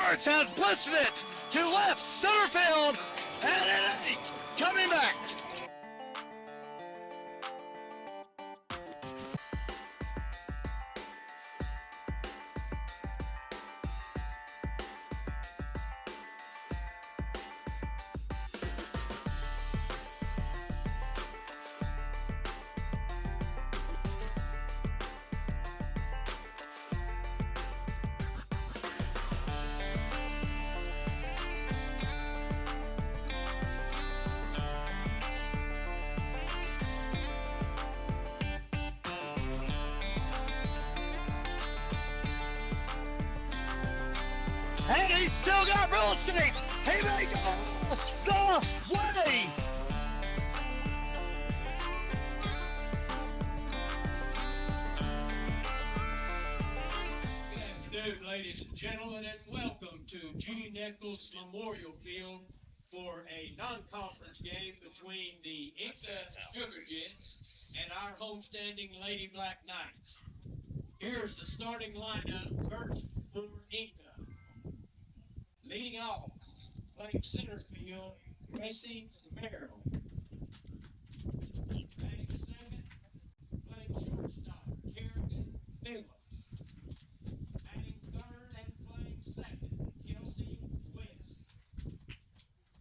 Roberts has blisted it to left center field, and it ain't coming back. And he's still got real estate. He makes it the way. Good afternoon, ladies and gentlemen, and welcome to Judy Nichols Memorial Field for a non-conference game between the Enka Sugar Jets and our homestanding Lady Black Knights. Here's the starting lineup first for Enka. Leading off, playing center field, Gracie Merrill. Batting second, playing shortstop, Kerrigan Phillips. Batting third and playing second, Kelsey West.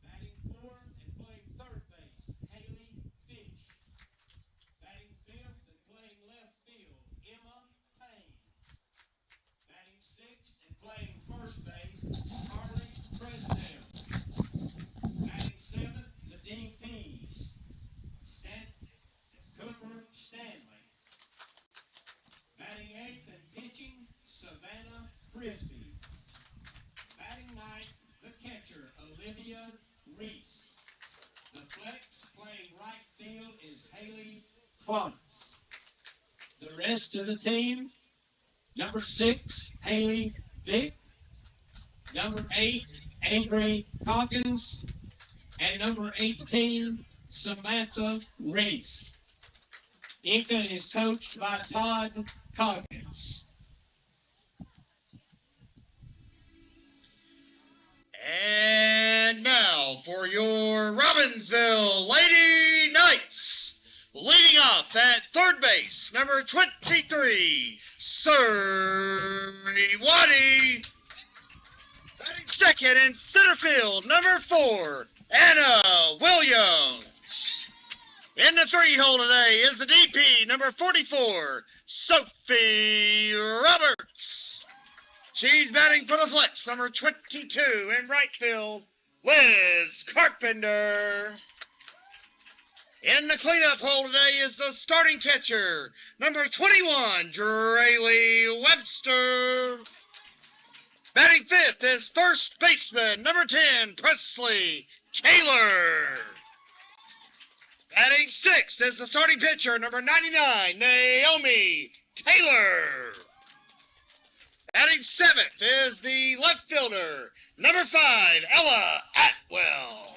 Batting fourth and playing third base, Haley Fish. Batting fifth and playing left field, Emma Payne. Batting sixth and playing first base, Harley Fresnel. Batting seventh, the DPs, Cooper Stanley. Batting eighth and pitching, Savannah Frisbee. Batting ninth, the catcher, Olivia Reese. The flex playing right field is Haley Clonis. The rest of the team, number 6, Haley Vick. Number 8, Avery Coggins. And number 18, Samantha Reese. Enka is coached by Todd Coggins. And now for your Robbinsville Lady Knights. Leading off at third base, number 23, Suriwani. Batting second in center field, number 4, Anna Williams. In the 3-hole today is the DP, number 44, Sophie Roberts. She's batting for the flex, number 22 in right field, Liz Carpenter. In the cleanup hole today is the starting catcher, number 21, Draylee Webster. Batting fifth is first baseman, number 10, Presley Kaler. Batting sixth is the starting pitcher, number 99, Naomi Taylor. Batting seventh is the left fielder, number 5, Ella Atwell.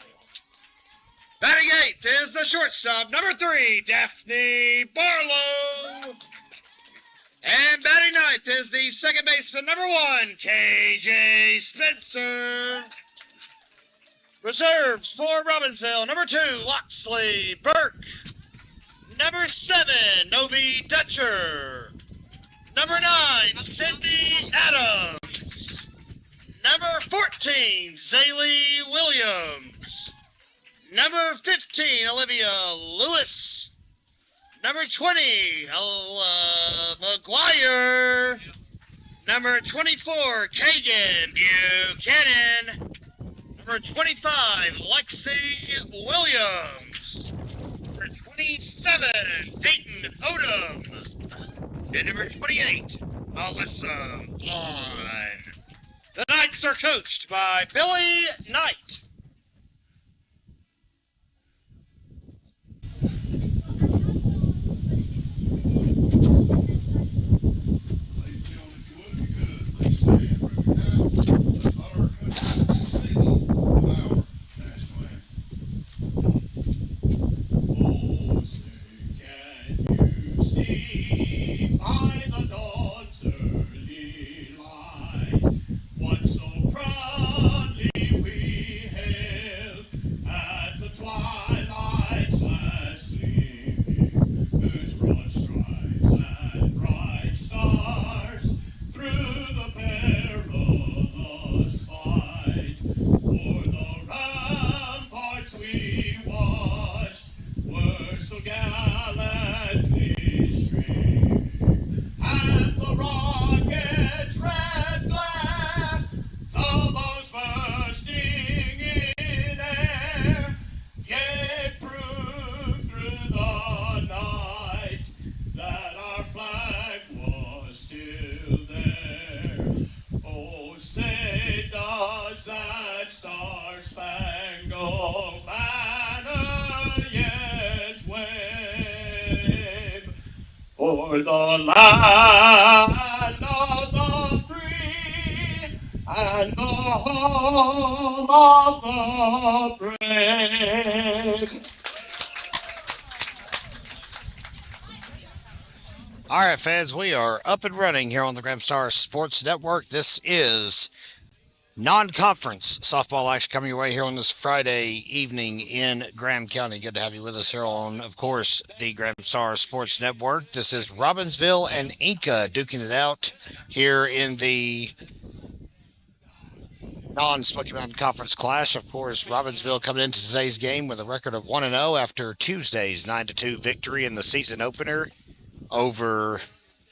Batting eighth is the shortstop, number 3, Daphne Barlow. And batting ninth is the second baseman, number 1, KJ Spencer. Reserves for Robbinsville, number 2, Loxley Burke. Number 7, Novi Dutcher. Number 9, Cindy Adams. Number 14, Zaylee Williams. Number 15, Olivia Lewis. Number 20, Ella McGuire. Number 24, Kagan Buchanan. Number 25, Lexi Williams. Number 27, Peyton Odom. And number 28, Alyssa Vaughn. The Knights are coached by Billy Knight. By the dawn's early light, what so proud say, does that star-spangled banner yet wave o'er the land of the free and the home of the brave? All right, fans, we are up and running here on the Graham Star Sports Network. This is non-conference softball action coming your way here on this Friday evening in Graham County. Good to have you with us here on, of course, the Graham Star Sports Network. This is Robbinsville and Enka duking it out here in the non-Smoky Mountain Conference Clash. Of course, Robbinsville coming into today's game with a record of 1-0 after Tuesday's 9-2 victory in the season opener over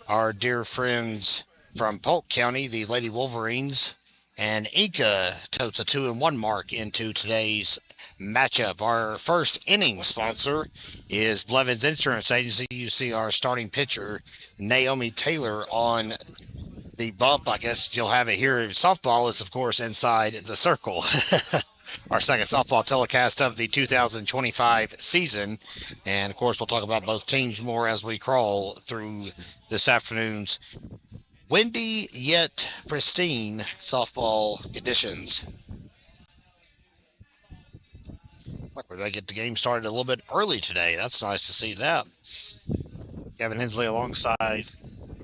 our dear friends from Polk County, the Lady Wolverines. And Enka totes a 2-1 mark into today's matchup. Our first inning sponsor is Blevins Insurance Agency. You see our starting pitcher, Naomi Taylor, on the bump. I guess you'll have it here. Softball is, of course, inside the circle. Our second softball telecast of the 2025 season. And, of course, we'll talk about both teams more as we crawl through this afternoon's windy yet pristine softball conditions. Like we may get the game started a little bit early today. That's nice to see that. Kevin Hensley alongside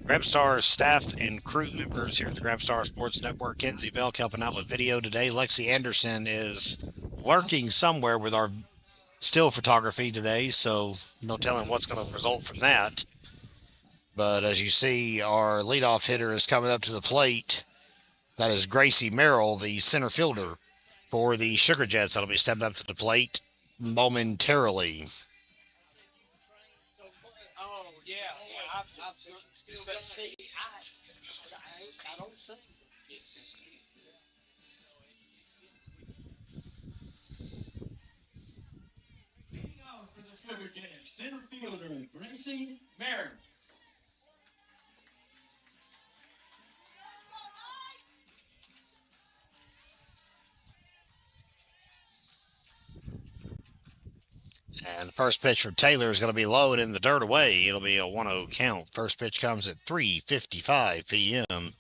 Graham Star staff and crew members here at the Graham Star Sports Network. Kenzie Belk helping out with video today. Lexi Anderson is lurking somewhere with our still photography today, so no telling what's going to result from that. But as you see, our leadoff hitter is coming up to the plate. That is Gracie Merrill, the center fielder for the Sugar Jets. That'll be stepping up to the plate momentarily. Oh, yeah, I've still got to see. I don't see. Leading off for the Sugar Jets, center fielder Gracie Merrill. And the first pitch from Taylor is going to be low and in the dirt away. It'll be a 1-0 count. First pitch comes at 3:55 p.m.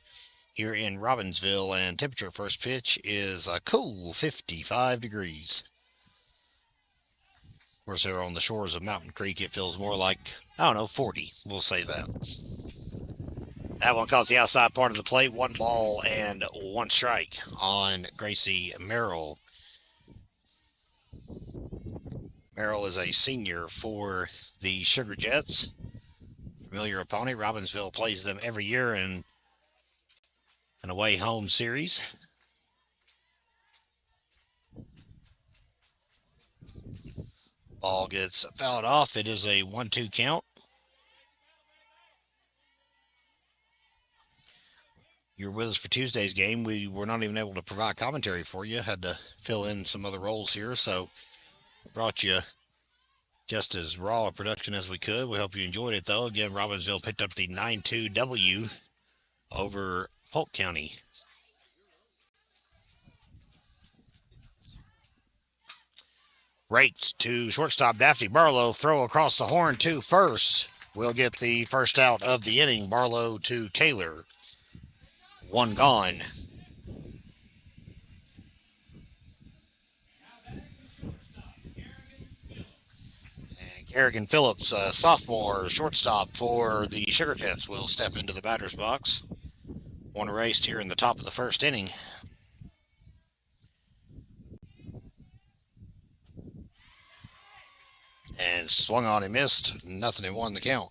here in Robbinsville, and temperature first pitch is a cool 55 degrees. Of course, here on the shores of Mountain Creek, it feels more like, 40. We'll say that. That one calls the outside part of the plate. 1 ball and 1 strike on Gracie Merrill. Merrill is a senior for the Sugar Jets. Familiar opponent. Robbinsville plays them every year in an away home series. Ball gets fouled off. It is a 1-2 count. You were with us for Tuesday's game. We were not even able to provide commentary for you. Had to fill in some other roles here, so brought you just as raw a production as we could. We hope you enjoyed it, though. Again, Robbinsville picked up the 9-2 W over Polk County. Right to shortstop Daphne Barlow. Throw across the horn to first. We'll get the first out of the inning. Barlow to Taylor. 1 gone. Kerrigan Phillips, sophomore shortstop for the Sugar Jets, will step into the batter's box. 1 erased here in the top of the first inning. And swung on and missed. 0-1 the count.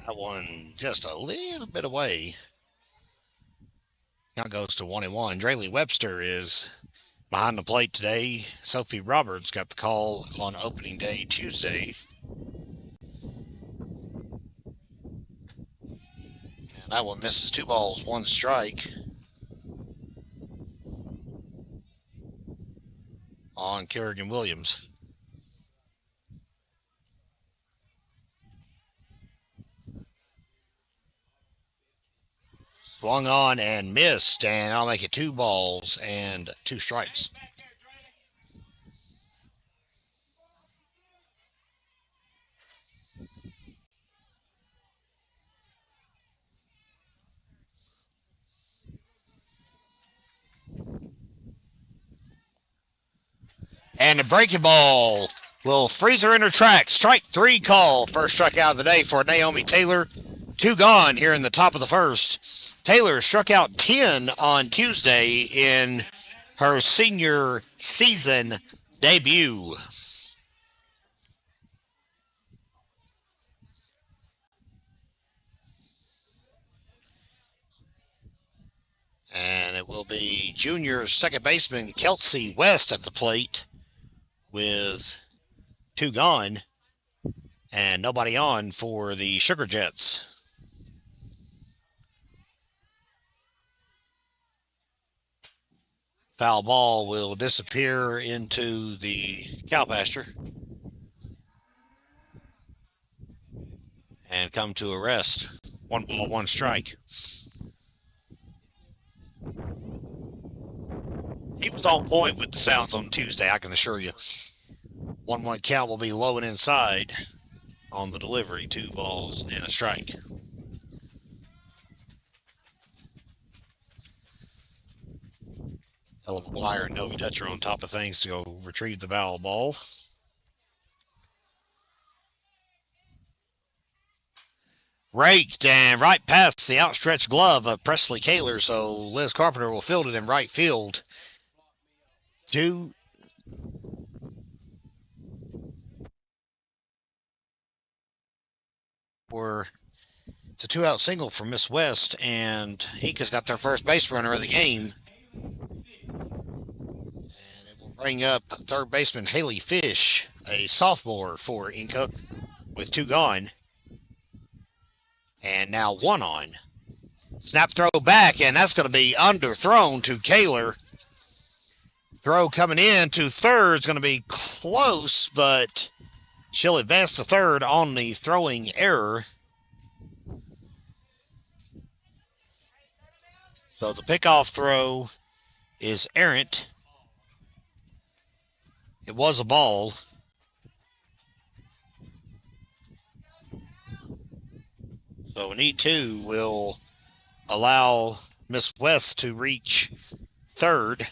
That one just a little bit away. Now goes to 1-1. Draylee Webster is behind the plate today. Sophie Roberts got the call on opening day Tuesday. And that one misses. 2 balls, 1 strike. on Kerrigan Williams. Swung on and missed, and I'll make it 2 balls and 2 strikes. And the breaking ball will freeze her in her tracks. Strike 3 call. First strikeout of the day for Naomi Taylor. 2 gone here in the top of the first. Taylor struck out 10 on Tuesday in her senior season debut. And it will be junior second baseman Kelsey West at the plate with 2 gone and nobody on for the Sugar Jets. Foul ball will disappear into the cow pasture and come to a rest. 1 ball, 1 strike. He was on point with the sounds on Tuesday, I can assure you. 1-1 count will be low and inside on the delivery. 2 balls and a strike. Hell of a flyer and Novi Dutcher on top of things to go retrieve the foul ball. Raked and right past the outstretched glove of Presley Kaler, so Liz Carpenter will field it in right field. 2 it's a 2-out single for Miss West, and Enka's got their first base runner of the game. And it will bring up third baseman Haley Fish, a sophomore for Enka, with 2 gone. And now 1 on. Snap throw back, and that's going to be underthrown to Kaler. Throw coming in to third is going to be close, but she'll advance to third on the throwing error. So the pickoff throw is errant. It was a ball. So an E2 will allow Miss West to reach third.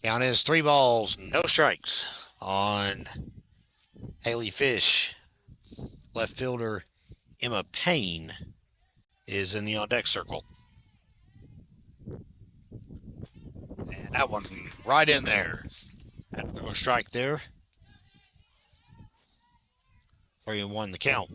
Count is 3 balls, no strikes on Haley Fish. Left fielder Emma Payne is in the on-deck circle. And that one right in there. Had to throw a strike there. 3-1 the count.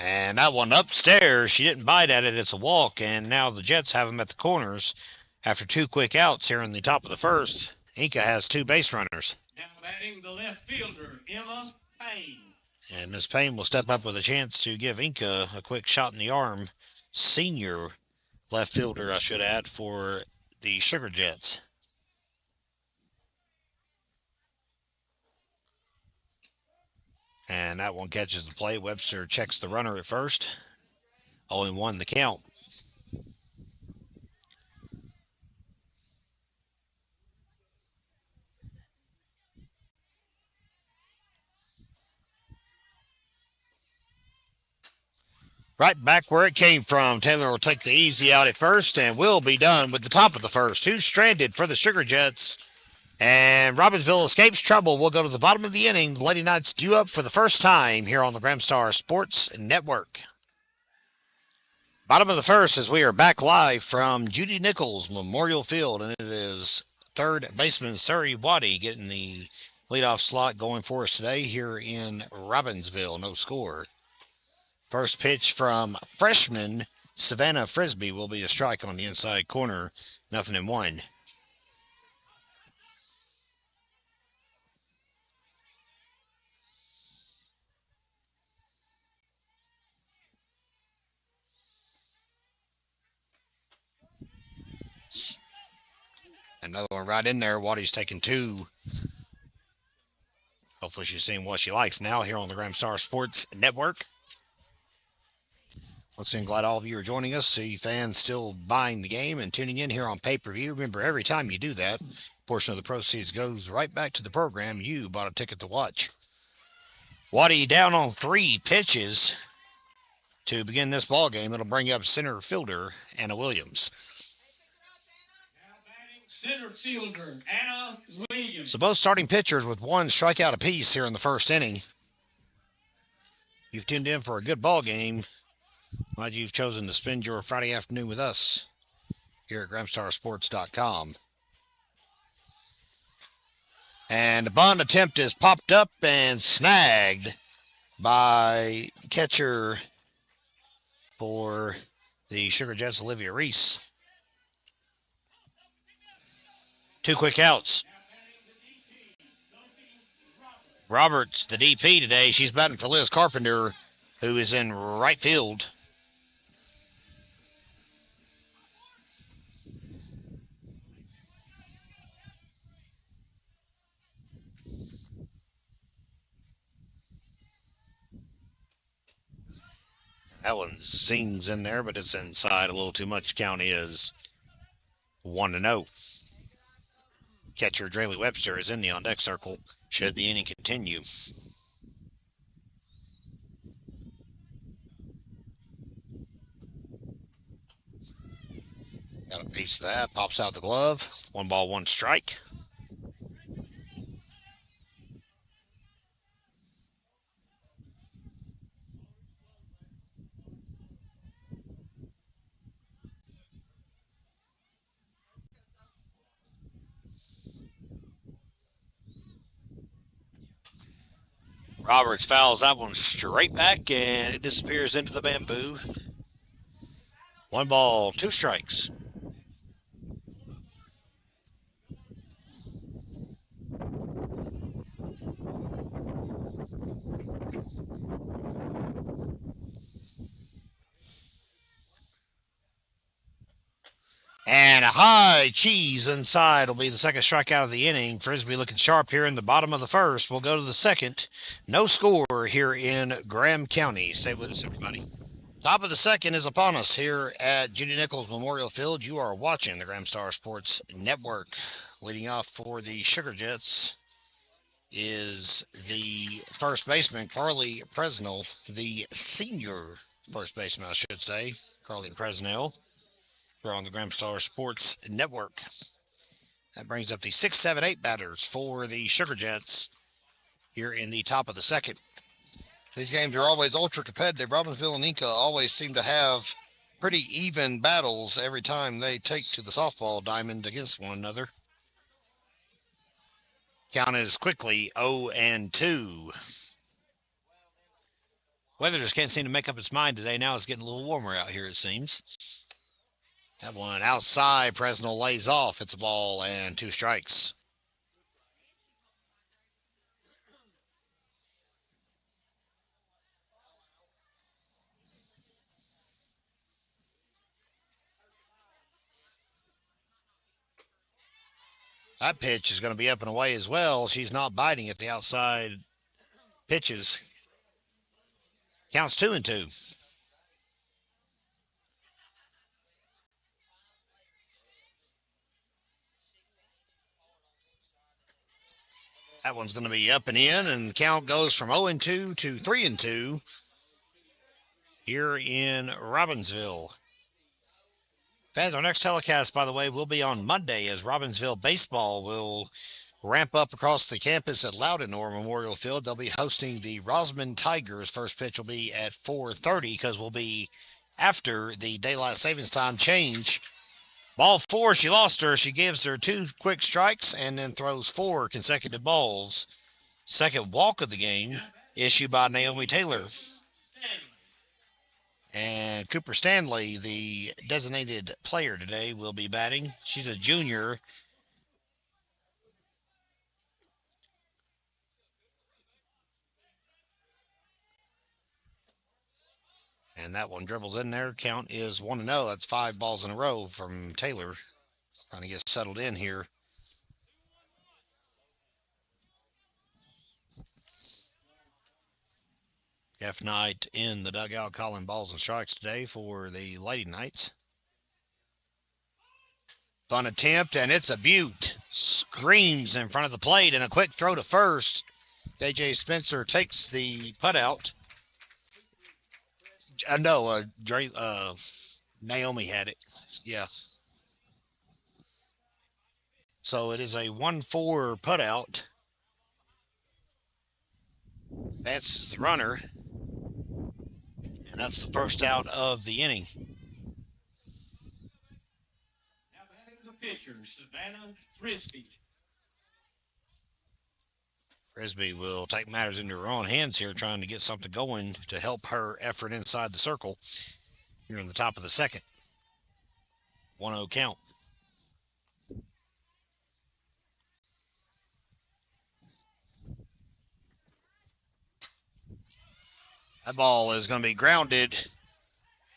And that one upstairs, she didn't bite at it. It's a walk, and now the Jets have them at the corners after 2 quick outs here in the top of the first. Enka has 2 base runners. Now batting the left fielder, Emma Payne. And Miss Payne will step up with a chance to give Enka a quick shot in the arm. Senior left fielder, I should add, for the Sugar Jets. And that one catches the play. Webster checks the runner at first. 0-1 the count. Right back where it came from. Taylor will take the easy out at first and will be done with the top of the first. 2 stranded for the Sugar Jets. And Robbinsville escapes trouble. We'll go to the bottom of the inning. The Lady Knights due up for the first time here on the Gramstar Sports Network. Bottom of the first as we are back live from Judy Nichols Memorial Field. And it is third baseman Suri Wadi getting the leadoff slot going for us today here in Robbinsville. No score. First pitch from freshman Savannah Frisbee will be a strike on the inside corner. 0-1. Another one right in there. Waddy's taking 2. Hopefully she's seeing what she likes now here on the Graham Star Sports Network. Once again, glad all of you are joining us. See fans still buying the game and tuning in here on pay-per-view. Remember, every time you do that, a portion of the proceeds goes right back to the program you bought a ticket to watch. Waddy down on 3 pitches to begin this ball game. It'll bring up center fielder Anna Williams. Center fielder Anna Williams. So both starting pitchers with 1 strikeout apiece here in the first inning. You've tuned in for a good ball game. Glad you've chosen to spend your Friday afternoon with us here at GrahamStarSports.com. And the bunt attempt is popped up and snagged by catcher for the Sugar Jets, Olivia Reese. 2 quick outs. Roberts, the DP today, she's batting for Liz Carpenter, who is in right field. That one sings in there, but it's inside a little too much. Count is 1-0. Catcher Draley Webster is in the on-deck circle should the inning continue. Got a piece of that. Pops out the glove. 1 ball, 1 strike. Roberts fouls that one straight back, and it disappears into the bamboo. 1 ball, 2 strikes. And a high cheese inside will be the second strikeout of the inning. Frisbee looking sharp here in the bottom of the first. We'll go to the second. No score here in Graham County. Stay with us, everybody. Top of the second is upon us here at Judy Nichols Memorial Field. You are watching the Graham Star Sports Network. Leading off for the Sugar Jets is the first baseman, Carly Presnell, the senior first baseman, I should say, Carly Presnell. We're on the Graham Star Sports Network. That brings up the 6, 7, 8 batters for the Sugar Jets here in the top of the second. These games are always ultra competitive. Robbinsville and Enka always seem to have pretty even battles every time they take to the softball diamond against one another. Count is quickly 0-2. Weather just can't seem to make up its mind today. Now it's getting a little warmer out here, it seems. That one outside, Presnell lays off. It's a ball and 2 strikes. That pitch is going to be up and away as well. She's not biting at the outside pitches. Counts 2-2. That one's going to be up and in, and count goes from 0-2 to 3-2 here in Robbinsville. Fans, our next telecast, by the way, will be on Monday as Robbinsville baseball will ramp up across the campus at Loudonor Memorial Field. They'll be hosting the Rosman Tigers. First pitch will be at 4:30 because we'll be after the daylight savings time change. Ball 4, she lost her. She gives her 2 quick strikes and then throws 4 consecutive balls Second walk of the game issued by Naomi Taylor. And Cooper Stanley, the designated player today, will be batting. She's a junior. And that one dribbles in there. Count is 1-0. That's 5 balls in a row from Taylor. Trying to get settled in here. F. Knight in the dugout calling balls and strikes today for the Lady Knights. Fun attempt, and it's a beaut. Screams in front of the plate, and a quick throw to first. J.J. Spencer takes the put out. Naomi had it. Yeah. So it is a 1-4 put out. That's the runner. And that's the first out of the inning. Now batting the pitcher, Savannah Frisbee. Frisbee will take matters into her own hands here, trying to get something going to help her effort inside the circle here in the top of the second. 1-0 count. That ball is going to be grounded.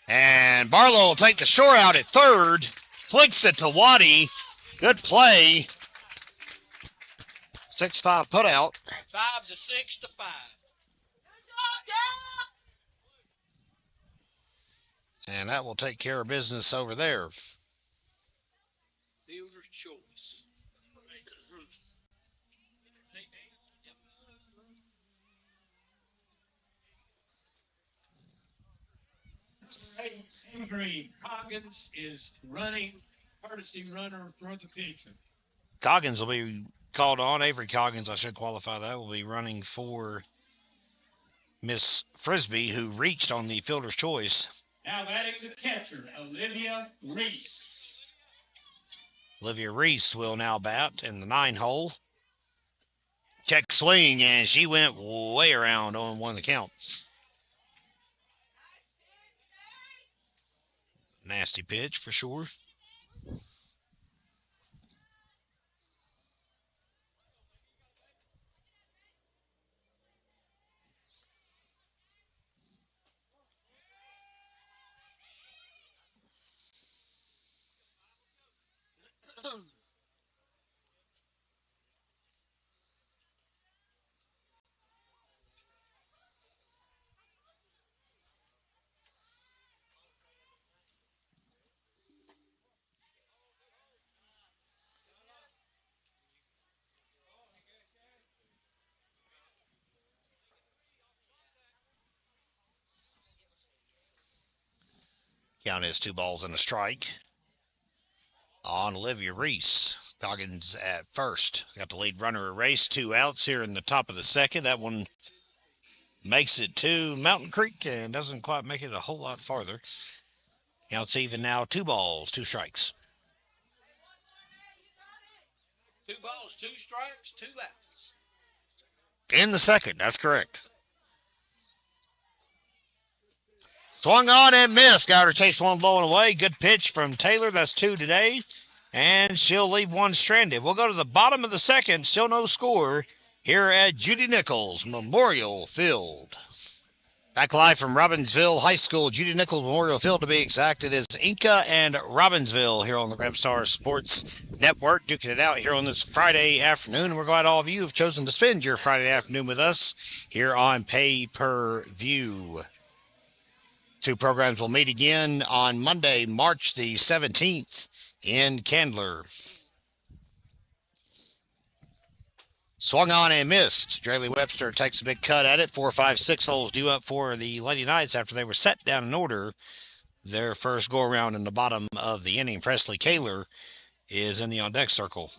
And Barlow will take the shore out at third. Flicks it to Waddy. Good play. 6-5 put out. 5 to 6 to 5. And that will take care of business over there. Fielder's choice. Avery Coggins is running, courtesy runner for the pitcher. Coggins will be called on. Avery Coggins, I should qualify that, will be running for Miss Frisbee, who reached on the fielder's choice. Now batting the catcher, Olivia Reese. Olivia Reese will now bat in the 9-hole. Check swing, and she went way around on 1 the count. Nasty pitch for sure. Count is 2 balls and a strike on Olivia Reese. Coggins at first. Got the lead runner erased. 2 outs here in the top of the second. That one makes it to Mountain Creek and doesn't quite make it a whole lot farther. Counts even now. 2 balls, 2 strikes. 2 balls, 2 strikes, 2 outs. In the second, that's correct. Swung on and missed. Got her chase one low and away. Good pitch from Taylor. That's 2 today. And she'll leave 1 stranded. We'll go to the bottom of the second. Still no score here at Judy Nichols Memorial Field. Back live from Robbinsville High School, Judy Nichols Memorial Field to be exact. It is Enka and Robbinsville here on the Gramstar Sports Network, duking it out here on this Friday afternoon. And we're glad all of you have chosen to spend your Friday afternoon with us here on Pay-Per-View. 2 programs will meet again on Monday, March the 17th in Candler. Swung on and missed. Draley Webster takes a big cut at it. 4, 5, 6 holes due up for the Lady Knights after they were set down in order. Their first go-around in the bottom of the inning. Presley Kaler is in the on-deck circle.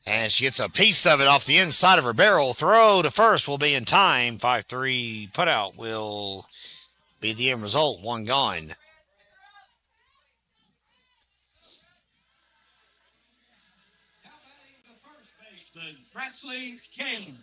And she gets a piece of it off the inside of her barrel. Throw to first will be in time. 5-3 putout will be the end result. 1 gone. baseman, Presley King.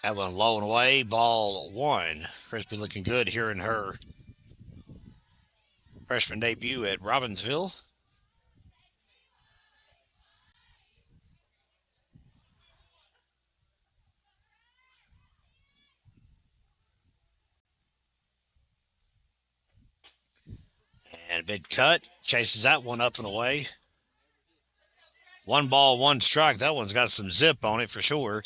That one low and away. Ball one. Frisbee looking good here in her freshman debut at Robbinsville. And a big cut. Chases that one up and away. 1 ball, 1 strike. That one's got some zip on it for sure.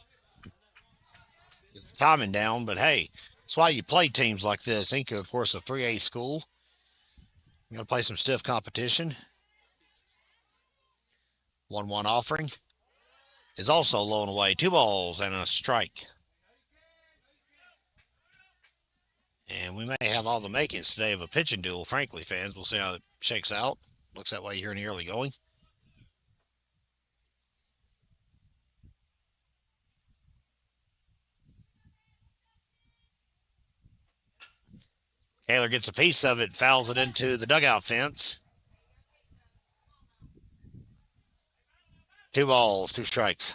Get the timing down, but hey, that's why you play teams like this. Enka, of course, a 3A school. You got to play some stiff competition. 1-1 offering is also low and away. 2 balls and a strike. And we may have all the makings today of a pitching duel, frankly, fans. We'll see how it shakes out. Looks that way here in the early going. Taylor gets a piece of it, fouls it into the dugout fence. 2 balls, 2 strikes.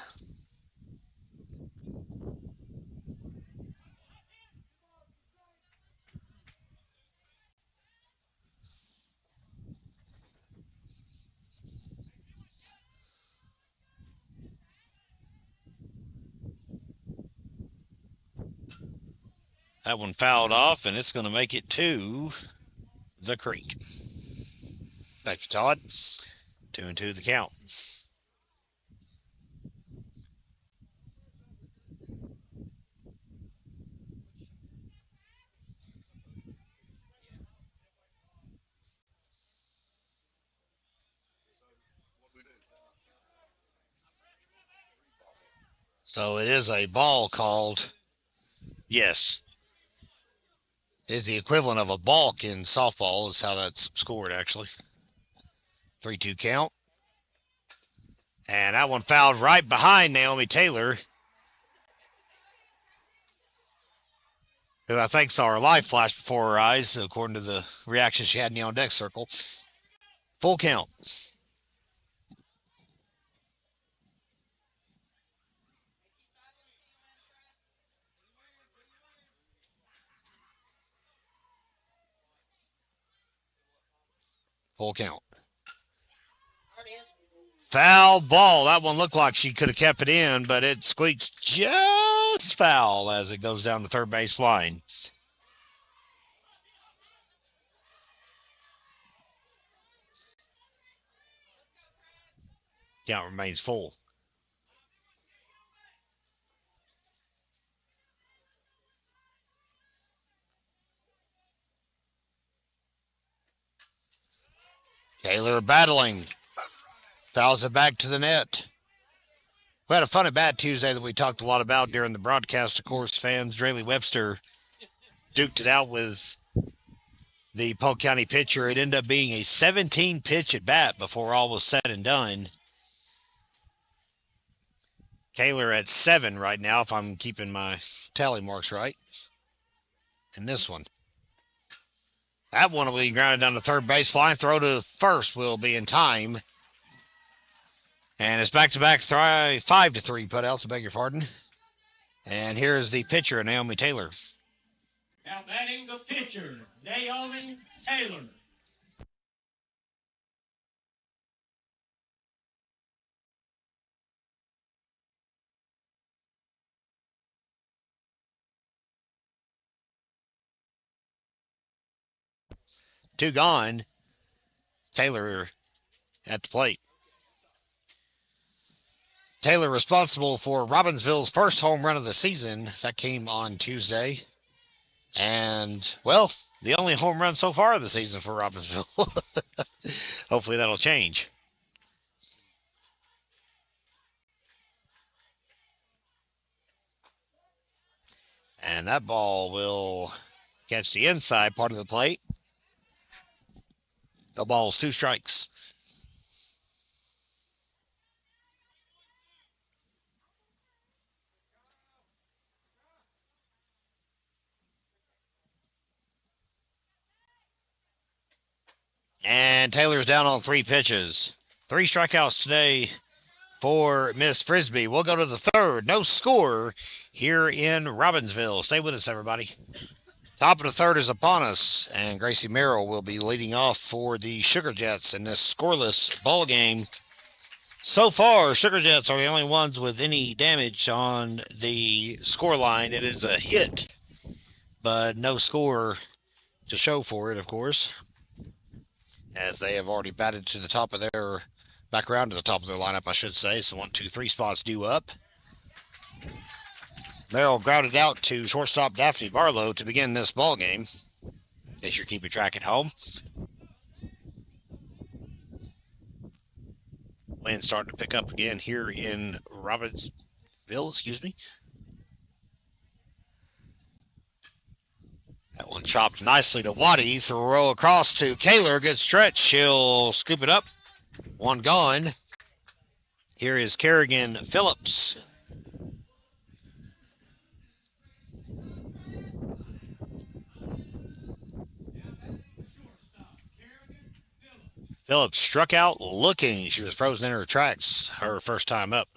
That one fouled off, and it's going to make it to the creek. Back to Todd. 2-2 the count. So it is a ball called. Yes. It's the equivalent of a balk in softball is how that's scored, actually. 3-2 count. And that one fouled right behind Naomi Taylor, who I think saw her life flash before her eyes, according to the reaction she had in the on-deck circle. Full count. Full count. Foul ball. That one looked like she could have kept it in, but it squeaks just foul as it goes down the third base line. Count remains full. Taylor battling. Fouls it back to the net. We had a fun at bat Tuesday that we talked a lot about during the broadcast, of course, fans. Draley Webster duked it out with the Polk County pitcher. It ended up being a 17-pitch at bat before all was said and done. Taylor at 7 right now, if I'm keeping my tally marks right. And this one. That one will be grounded down the third baseline. Throw to first will be in time. And it's back-to-back 5-3 putouts, I beg your pardon. And here's the pitcher, Naomi Taylor. Now batting the pitcher, Naomi Taylor. Two gone. Taylor at the plate. Taylor responsible for Robbinsville's first home run of the season. That came on Tuesday. And, well, the only home run so far of the season for Robbinsville. Hopefully that'll change. And that ball will catch the inside part of the plate. No balls, 2 strikes. And Taylor's down on 3 pitches. 3 strikeouts today for Miss Frisbee. We'll go to the third. No score here in Robbinsville. Stay with us, everybody. Top of the third is upon us, and Gracie Merrill will be leading off for the Sugar Jets in this scoreless ball game. So far, Sugar Jets are the only ones with any damage on the score line. It is a hit, but no score to show for it, of course, as they have already batted to the top of their, back around to the top of their lineup, I should say. So 1, 2, 3 spots due up. Merrill grounded out to shortstop Daphne Barlow to begin this ball game, as you're keeping track at home. Wind starting to pick up again here in Robbinsville, excuse me. That one chopped nicely to Waddy. Throw across to Kaler. Good stretch. She'll scoop it up. One gone. Here is Kerrigan Phillips. Phillips struck out looking. She was frozen in her tracks her first time up.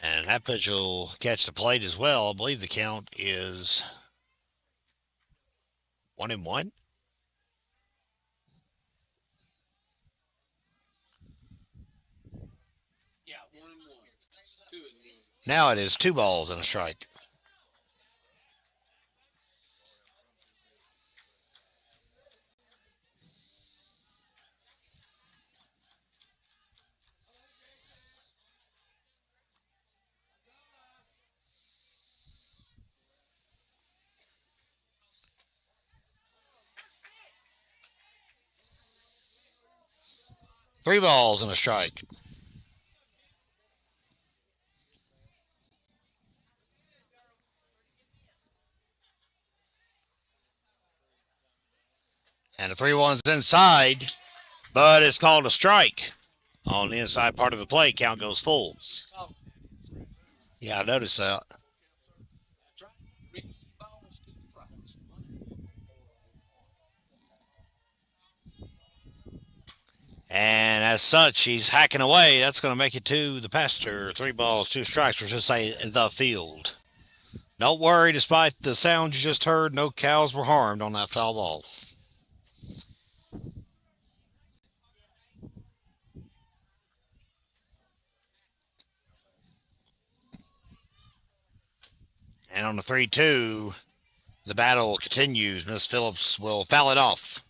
And that pitch will catch the plate as well. I believe the count is 1-1. Yeah, 1-1. 2-1. Now it is 2 balls and a strike. Three balls and a strike. And the 3-1's inside, but it's called a strike. On the inside part of the plate, count goes full. Yeah, I noticed that. And as such, he's hacking away. That's going to make it to the pasture. 3 balls, 2 strikes, or just say the field. Don't worry, despite the sound you just heard, no cows were harmed on that foul ball. And on the 3-2, the battle continues. Miss Phillips will foul it off.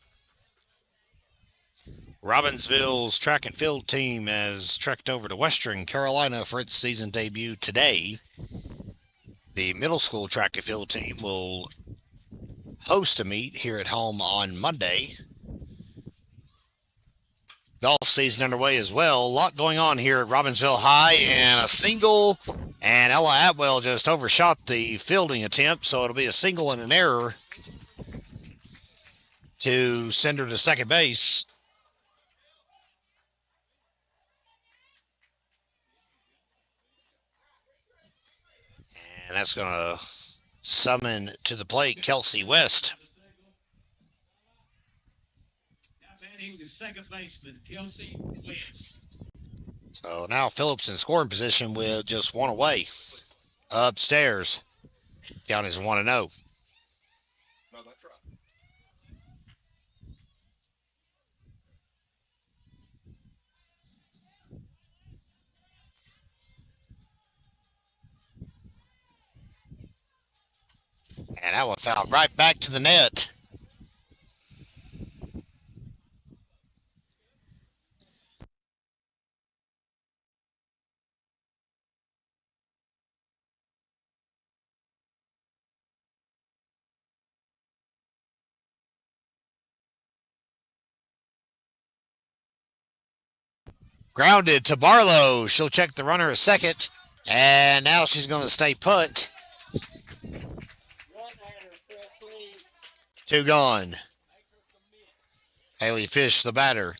Robbinsville's track and field team has trekked over to Western Carolina for its season debut today. The middle school track and field team will host a meet here at home on Monday. Golf season underway as well. A lot going on here at Robbinsville High, and a single, and Ella Atwell just overshot the fielding attempt, so it'll be a single and an error to send her to second base. And that's going to summon to the plate Kelsey West. To second baseman Kelsey West. So now Phillips in scoring position with just 1 away. Upstairs. Count is 1-0. No, that's right. And that one fouled right back to the net. Grounded to Barlow. She'll check the runner at second. And now she's going to stay put. 2 gone. Haley Fish, the batter.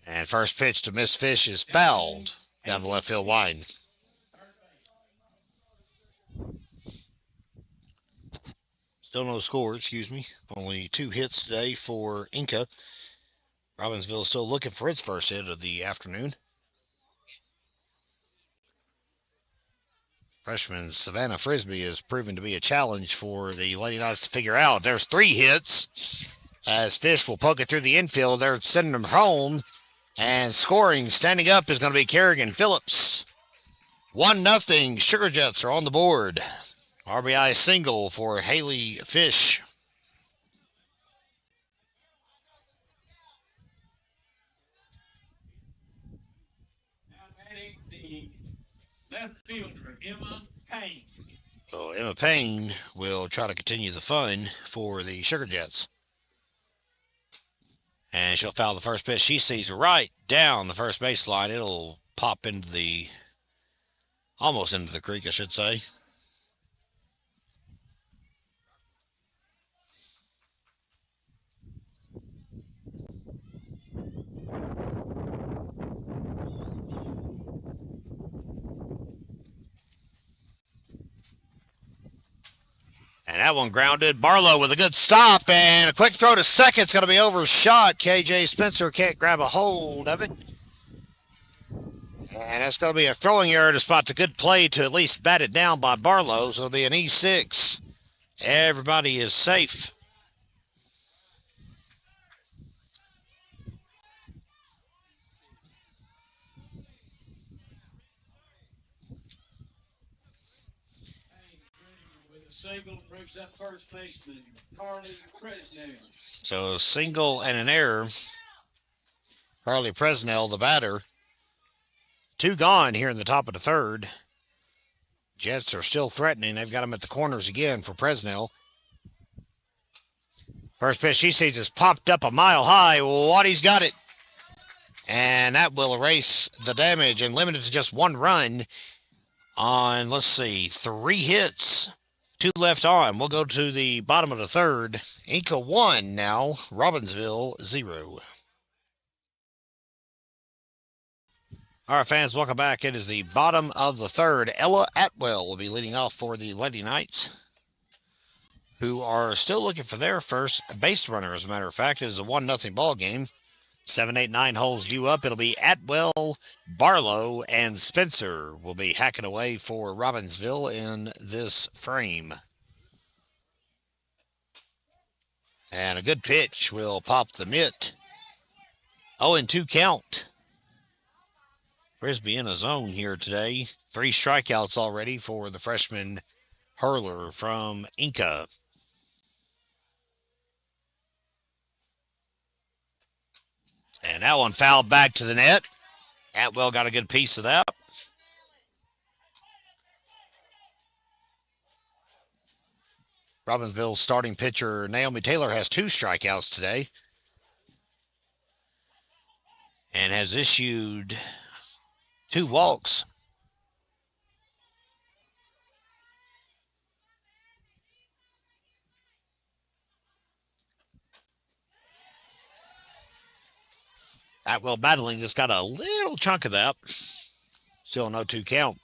And first pitch to Miss Fish is fouled down the left field line. Still no score, excuse me. Only 2 hits today for Enka. Robbinsville still looking for its first hit of the afternoon. Freshman Savannah Frisbee is proving to be a challenge for the Lady Knights to figure out. There's 3 hits as Fish will poke it through the infield. They're sending them home. And scoring, standing up, is going to be Kerrigan Phillips. 1-0. Sugar Jets are on the board. RBI single for Haley Fish. Now batting the left fielder, Emma Payne. So Emma Payne will try to continue the fun for the Sugar Jets. And she'll foul the first pitch. She sees right down the first baseline. It'll pop into the, almost into the creek, I should say. And that one grounded. Barlow with a good stop, and a quick throw to second. It's going to be overshot. KJ Spencer can't grab a hold of it. And that's going to be a throwing error to spot the good play to at least bat it down by Barlow. So it'll be an E6. Everybody is safe. Single brings up first baseman Carly Fresnel. So a single and an error. Carly Fresnel, the batter. 2 gone here in the top of the third. Jets are still threatening. They've got them at the corners again for Fresnel. First pitch she sees is popped up a mile high. Waddy's got it. And that will erase the damage and limit it to just 1 run on, let's see, 3 hits. 2 left on. We'll go to the bottom of the third. Enka 1 now. Robbinsville 0. All right, fans, welcome back. It is the bottom of the third. Ella Atwell will be leading off for the Lady Knights, who are still looking for their first base runner. As a matter of fact, it is a 1-0 ball game. 7, 8, 9 holes due up. It'll be Atwell, Barlow, and Spencer will be hacking away for Robbinsville in this frame. And a good pitch will pop the mitt. 0-2 count. Frisbee in a zone here today. 3 strikeouts already for the freshman hurler from Enka. And that one fouled back to the net. Atwell got a good piece of that. Robbinsville's starting pitcher Naomi Taylor has 2 strikeouts today and has issued 2 walks. Atwell battling just got a little chunk of that. Still no 2 count.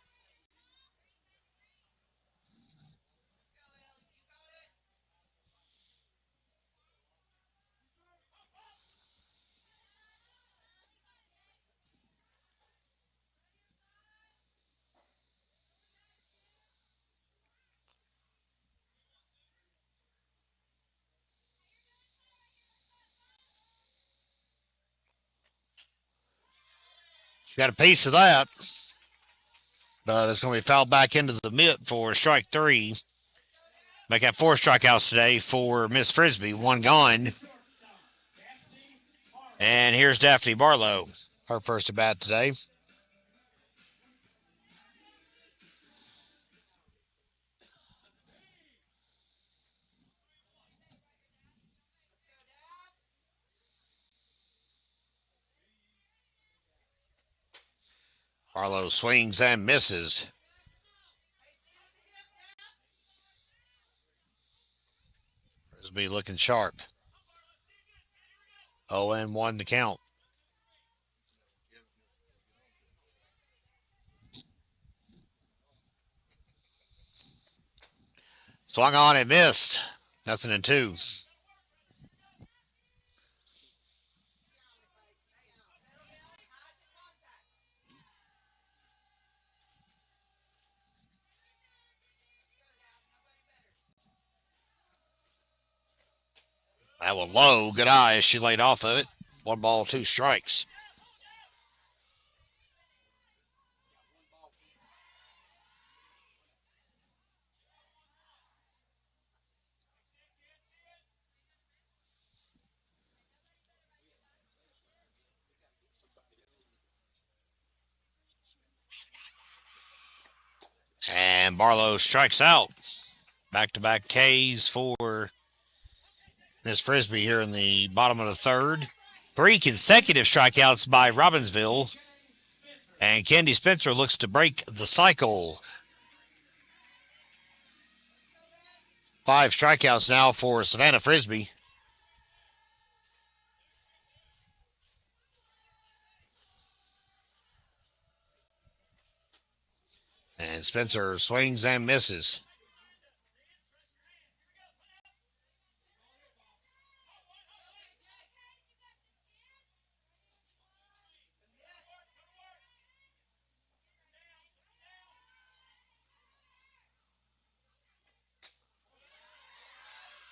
She got a piece of that, but it's going to be fouled back into the mitt for strike 3. Make that 4 strikeouts today for Miss Frisbee. 1 gone. And here's Daphne Barlow, her first at bat today. Barlow swings and misses. Frisbee looking sharp. 0-1 the count. Swung on and missed. 0-2. That one low. Good eye as she laid off of it. 1 ball, 2 strikes. And Barlow strikes out. Back-to-back Ks for Miss Frisbee here in the bottom of the third. 3 consecutive strikeouts by Robbinsville. And Candy Spencer looks to break the cycle. 5 strikeouts now for Savannah Frisbee. And Spencer swings and misses.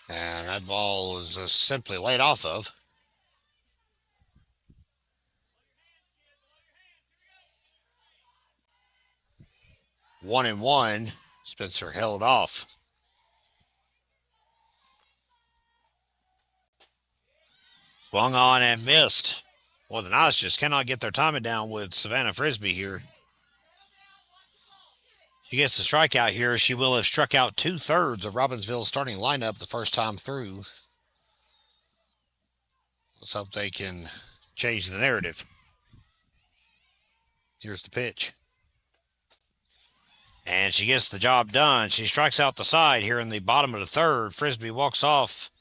And that ball is just simply laid off of. 1-1. Spencer held off. Swung on and missed. Well, the Knights just cannot get their timing down with Savannah Frisbee here. She gets the strikeout here. She will have struck out 2/3 of Robbinsville's starting lineup the first time through. Let's hope they can change the narrative. Here's the pitch. And she gets the job done. She strikes out the side here in the bottom of the third. Frisbee walks off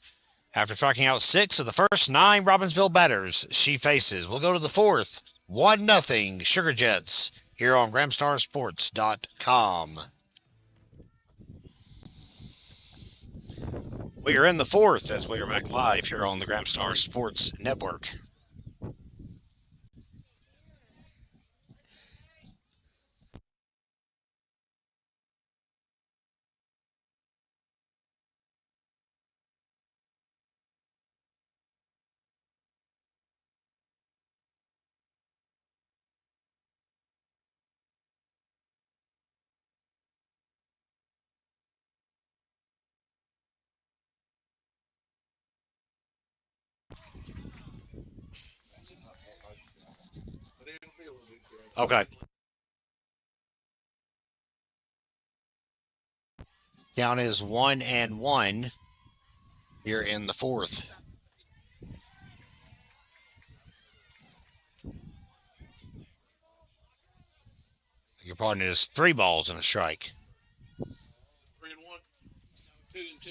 after striking out 6 of the first 9 Robbinsville batters she faces. We'll go to the fourth. 1-0 Sugar Jets here on GramstarSports.com. We are in the fourth as we are back live here on the Gramstar Sports Network. Okay. Count is 1-1 here in the fourth. Your partner is 3 balls and a strike. 3-1. 2-2.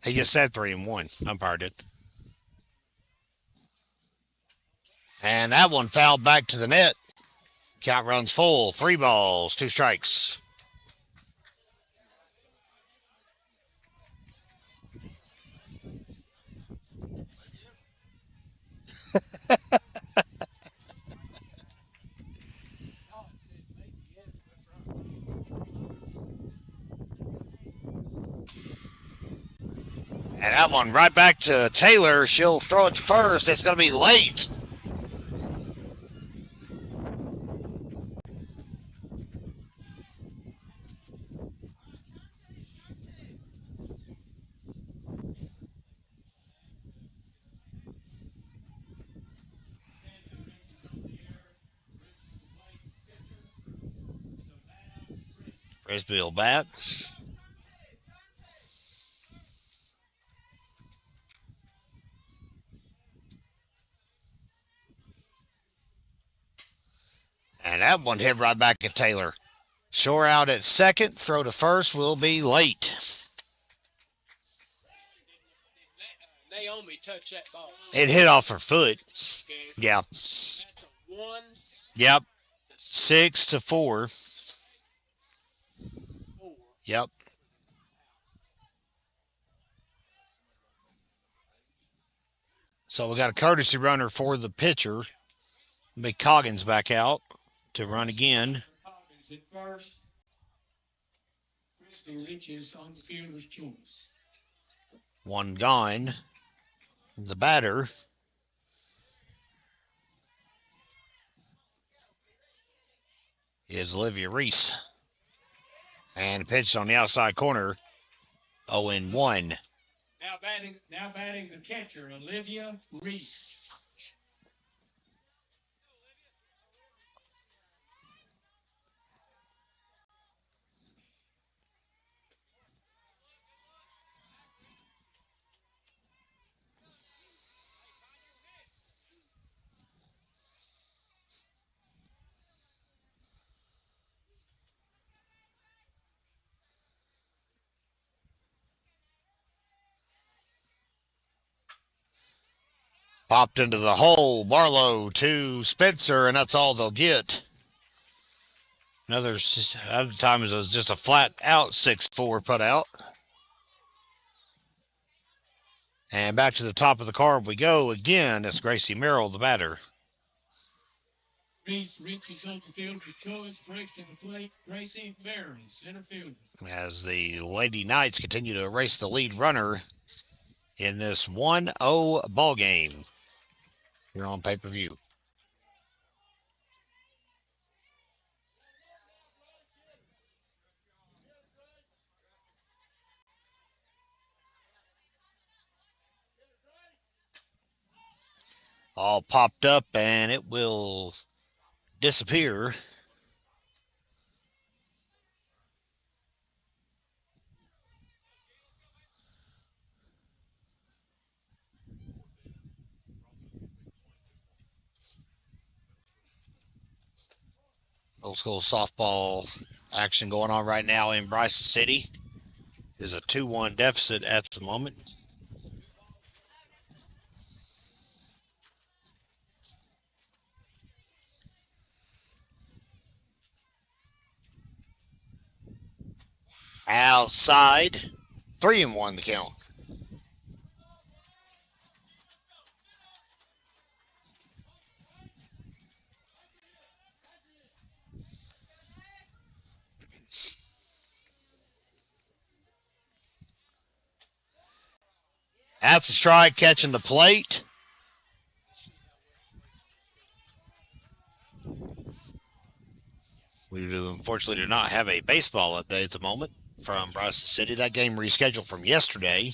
He just said 3-1. Umpire did. And that one fouled back to the net. Count runs full. 3 balls, 2 strikes. And that one right back to Taylor. She'll throw it to first. It's going to be late. Frisbee will bat. And And that one hit right back at Taylor. Shore out at second. Throw to first will be late. Naomi touched that ball. It hit off her foot. Okay. Yeah. That's a 1. Yep. 6-4. 4. Yep. So we got a courtesy runner for the pitcher. Big Coggins back out to run again. Coggins at first. Christy reaches on the fielder's choice. One gone. The batter is Olivia Reese. And pitched on the outside corner. 0-1. Now batting the catcher, Olivia Reese. Popped into the hole. Barlow to Spencer, and that's all they'll get. Other times it was just a flat out 6-4 put out. And back to the top of the card we go again. It's Gracie Merrill, the batter. Reese reaches on the fielder's choice, breaks to the plate. Gracie Merrill, center fielder. As the Lady Knights continue to erase the lead runner in this 1-0 ball game here on pay-per-view. All popped up, and it will disappear. Old school softball action going on right now in Bryson City. There's a 2-1 deficit at the moment. Outside, 3-1 the count. That's a strike, catching the plate. We unfortunately do not have a baseball update at the moment from Bryson City. That game rescheduled from yesterday.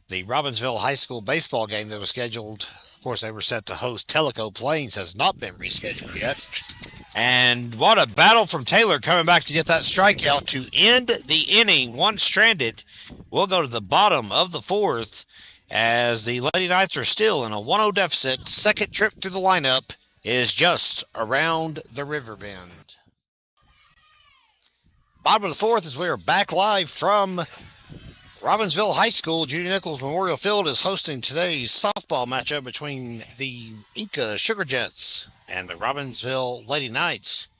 The Robbinsville High School baseball game that was scheduled, of course, they were set to host Tellico Plains, has not been rescheduled yet. And what a battle from Taylor coming back to get that strikeout to end the inning. One stranded. We'll go to the bottom of the fourth as the Lady Knights are still in a 1-0 deficit. Second trip through the lineup is just around the river bend. Bottom of the fourth as we are back live from Robbinsville High School. Judy Nichols Memorial Field is hosting today's softball matchup between the Enka Sugar Jets and the Robbinsville Lady Knights.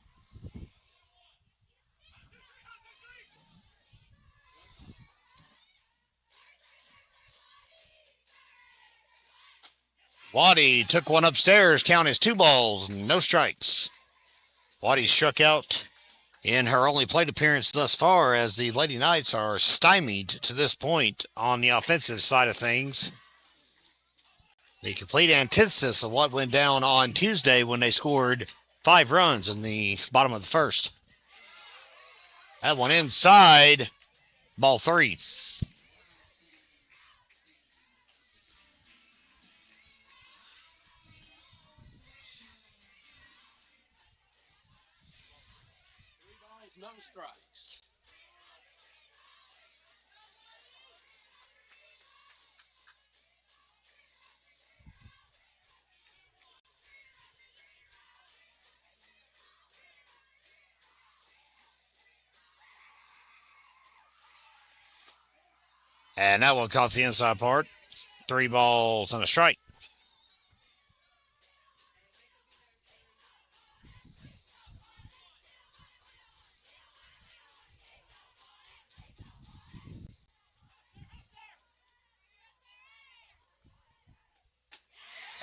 Waddy took one upstairs. Count is 2 balls, no strikes. Waddy struck out in her only plate appearance thus far as the Lady Knights are stymied to this point on the offensive side of things. The complete antithesis of what went down on Tuesday when they scored 5 runs in the bottom of the first. That one inside, ball 3. No strikes. And that one caught the inside part. 3 balls and a strike.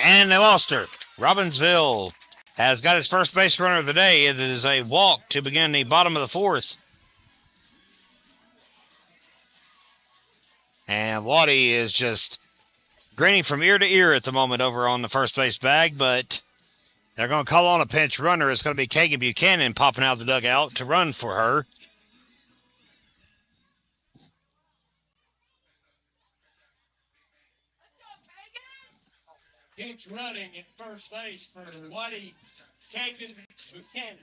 And they lost her. Robbinsville has got his first base runner of the day. It is a walk to begin the bottom of the 4th. And Waddy is just grinning from ear to ear at the moment over on the first base bag, but they're going to call on a pinch runner. It's going to be Kagan Buchanan popping out of the dugout to run for her. Pinch running at first base for Waddy Kagan Buchanan.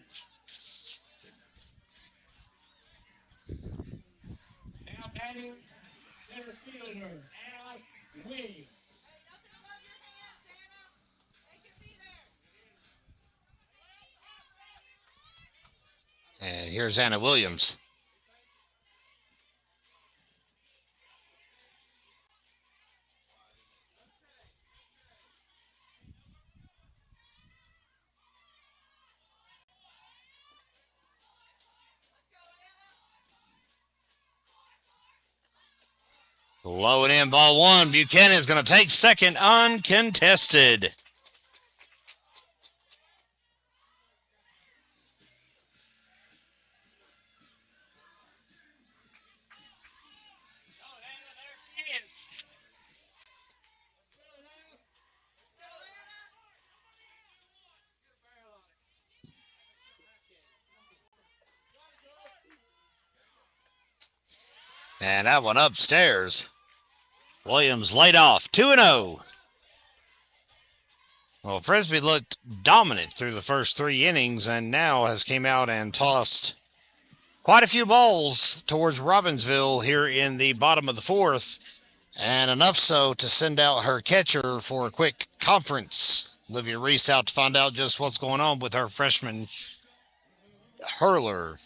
Now batting center fielder Anna Williams. And here's Anna Williams. Low and in, ball 1. Buchanan's going to take second uncontested. And that one upstairs. Williams laid off. 2-0. Well, Frisbee looked dominant through the first 3 innings and now has came out and tossed quite a few balls towards Robbinsville here in the bottom of the 4th. And enough so to send out her catcher for a quick conference. Olivia Reese out to find out just what's going on with her freshman hurler.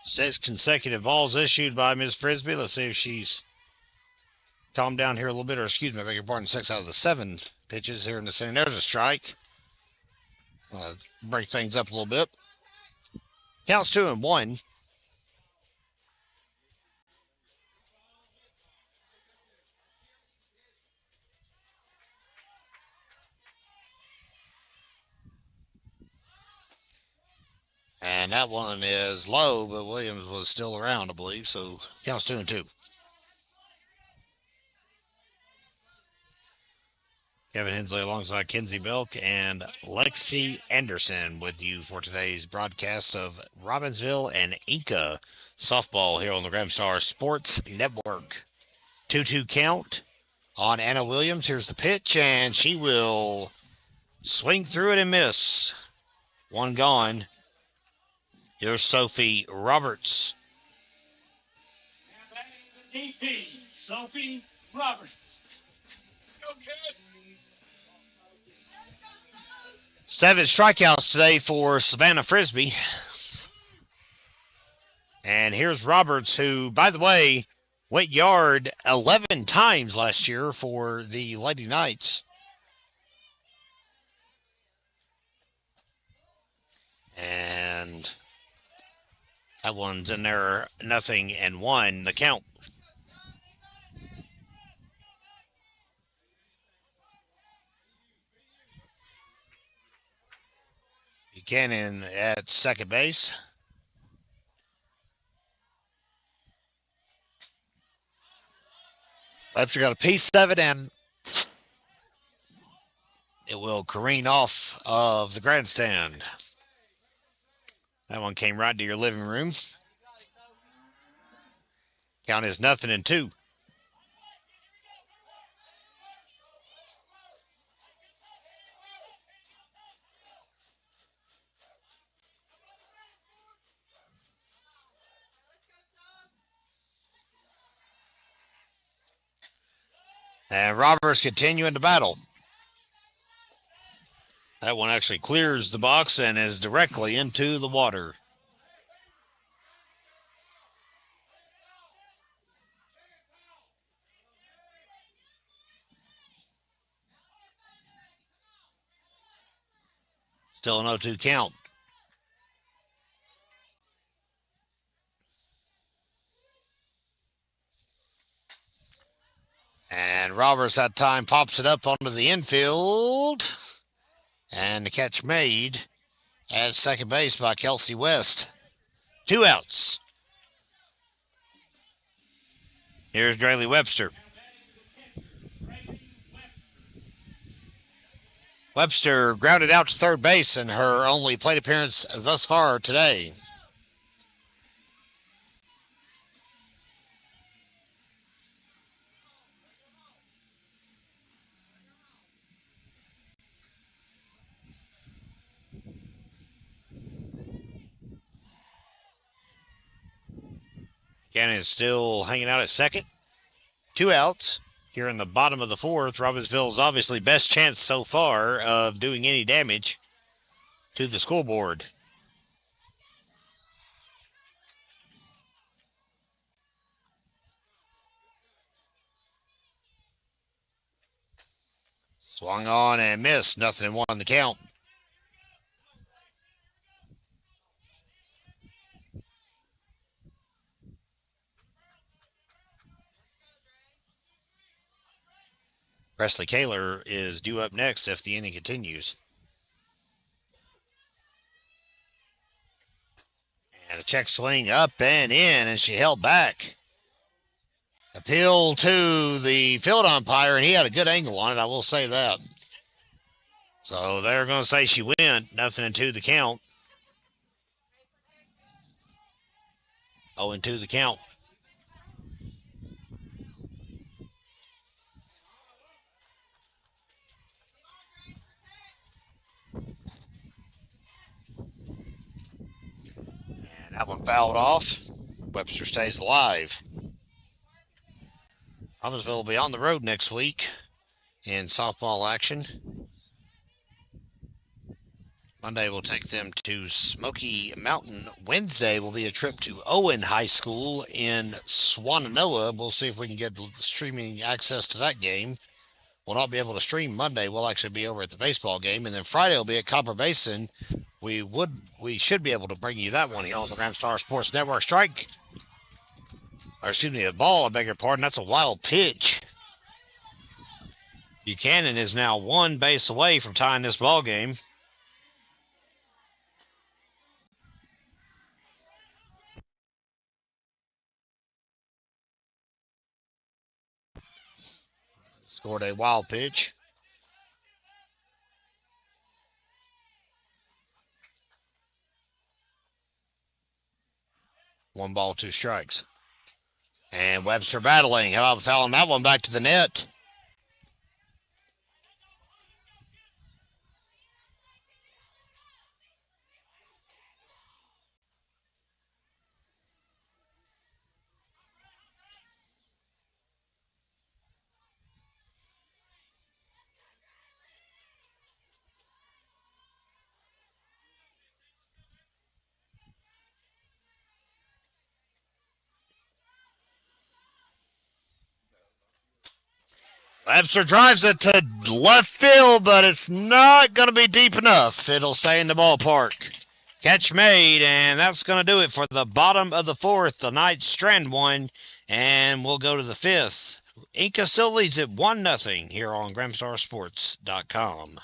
Six consecutive balls issued by Ms. Frisbee. Let's see if she's calmed down here a little bit, or excuse me, I beg your pardon, 6 out of the 7 pitches here in the center. There's a strike. Break things up a little bit. Counts 2-1. And that one is low, but Williams was still around, I believe, so counts 2-2. Kevin Hensley alongside Kenzie Belk and Lexi Anderson with you for today's broadcast of Robbinsville and Enka softball here on the Gramstar Sports Network. 2-2 count on Anna Williams. Here's the pitch, and she will swing through it and miss. One gone. Here's Sophie Roberts. Now batting the DP, Sophie Roberts. Okay. 7 strikeouts today for Savannah Frisbee. And here's Roberts, who, by the way, went yard 11 times last year for the Lady Knights. And that one's in there, 0-1, the count. Buchanan at second base. Lefter got a piece of it, and it will careen off of the grandstand. That one came right to your living room. Count is 0-2. And Robbers continuing to battle. That one actually clears the box and is directly into the water. Still an 0-2 count. And Roberts that time pops it up onto the infield. And the catch made at second base by Kelsey West. 2 outs. Here's Drayley Webster. Webster grounded out to third base in her only plate appearance thus far today. Cannon is still hanging out at second. 2 outs. Here in the bottom of the fourth, Robbinsville's obviously best chance so far of doing any damage to the scoreboard. Swung on and missed. 0-1 the count. Presley Kaler is due up next if the inning continues. And a check swing up and in, and she held back. Appeal to the field umpire, and he had a good angle on it, I will say that. So they're going to say she went. 0-2 the count. 0-2 the count. And that one fouled off. Webster stays alive. Robbinsville will be on the road next week in softball action. Monday will take them to Smoky Mountain. Wednesday will be a trip to Owen High School in Swannanoa. We'll see if we can get streaming access to that game. We'll not be able to stream Monday. We'll actually be over at the baseball game. And then Friday will be at Copper Basin. We should be able to bring you that one here on the Ramstar Sports Network. Strike. Or excuse me, a ball, I beg your pardon. That's a wild pitch. Buchanan is now 1 base away from tying this ball game. Scored a wild pitch. One ball, 2 strikes. And Webster battling. How about fouling that one back to the net? Webster drives it to left field, but it's not going to be deep enough. It'll stay in the ballpark. Catch made, and that's going to do it for the bottom of the fourth. The Knights strand one, and we'll go to the fifth. Enka still leads it 1-0 here on GramstarSports.com.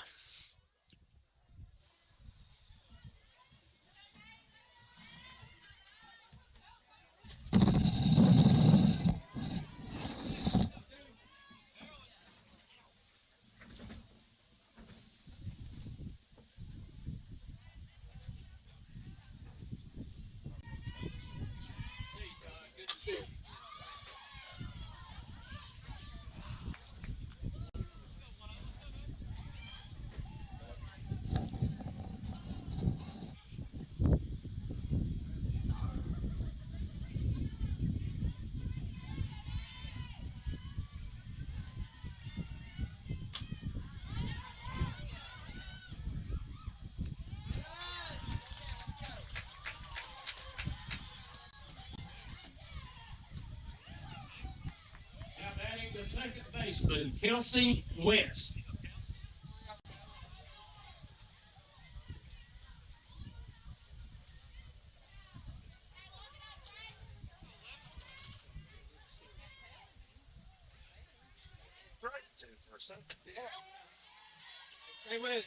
second baseman, Kelsey West. Hey, wait.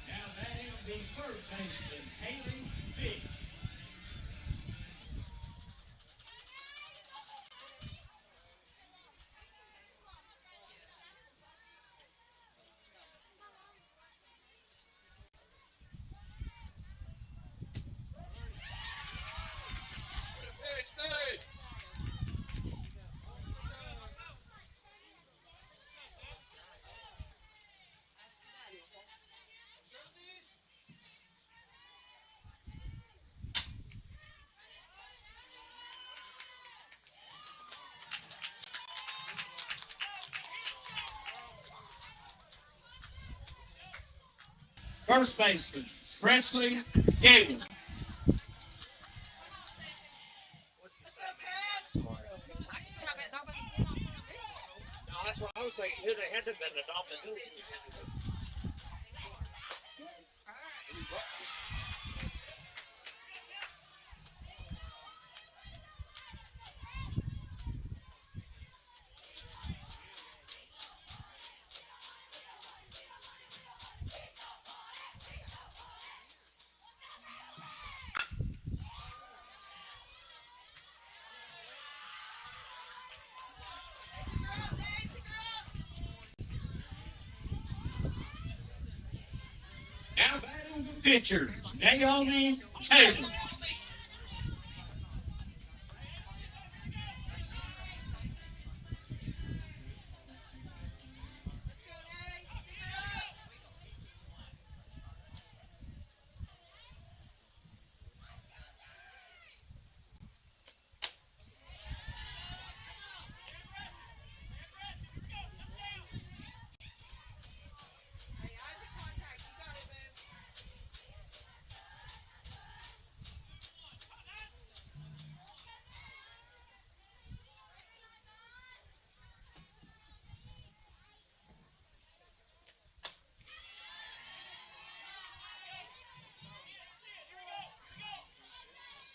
Now batting the third baseman, Haley Fish. Hey, stay. First baseman, Presley Gable. That's what I was thinking too. They had to have been adopted. Now batting the pitcher, Naomi Taylor.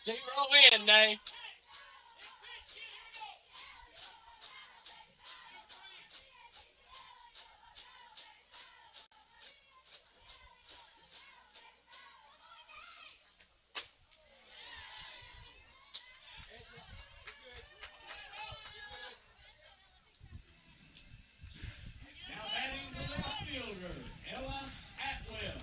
Zero in, Nate. Now batting the left fielder, Ella Atwell.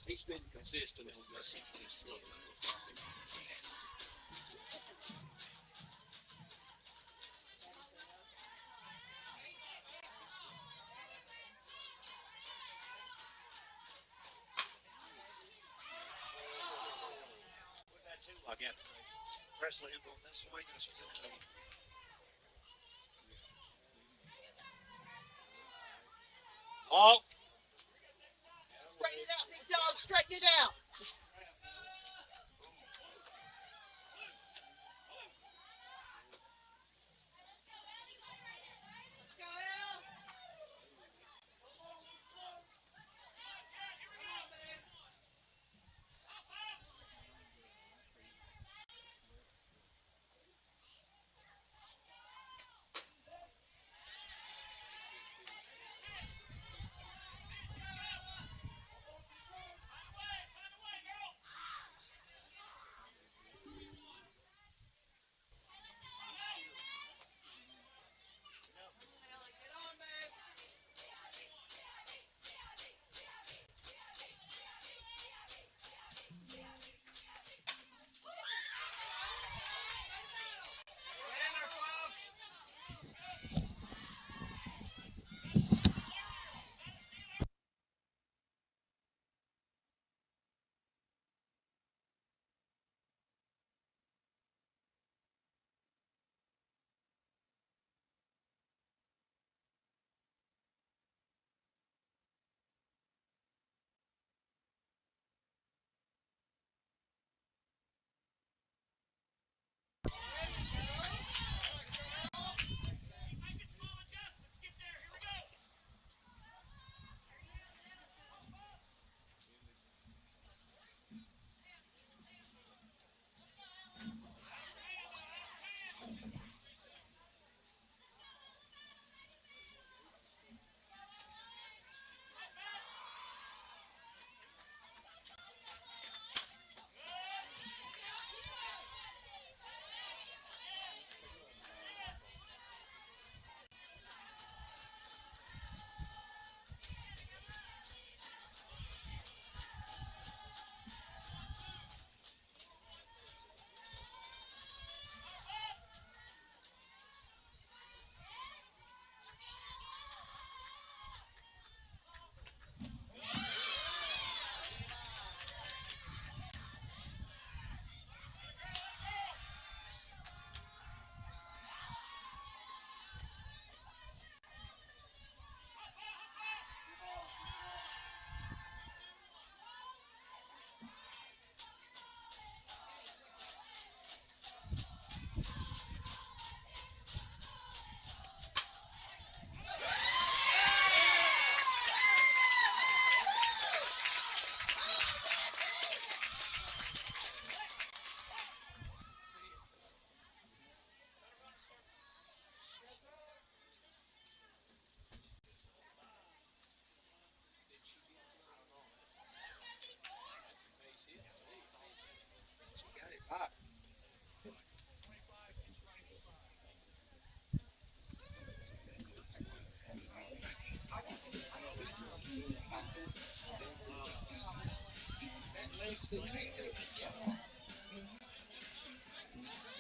He's been consistent on this. Like that. Presley going this way. Oh, Straighten it out, big dog. Straighten it out.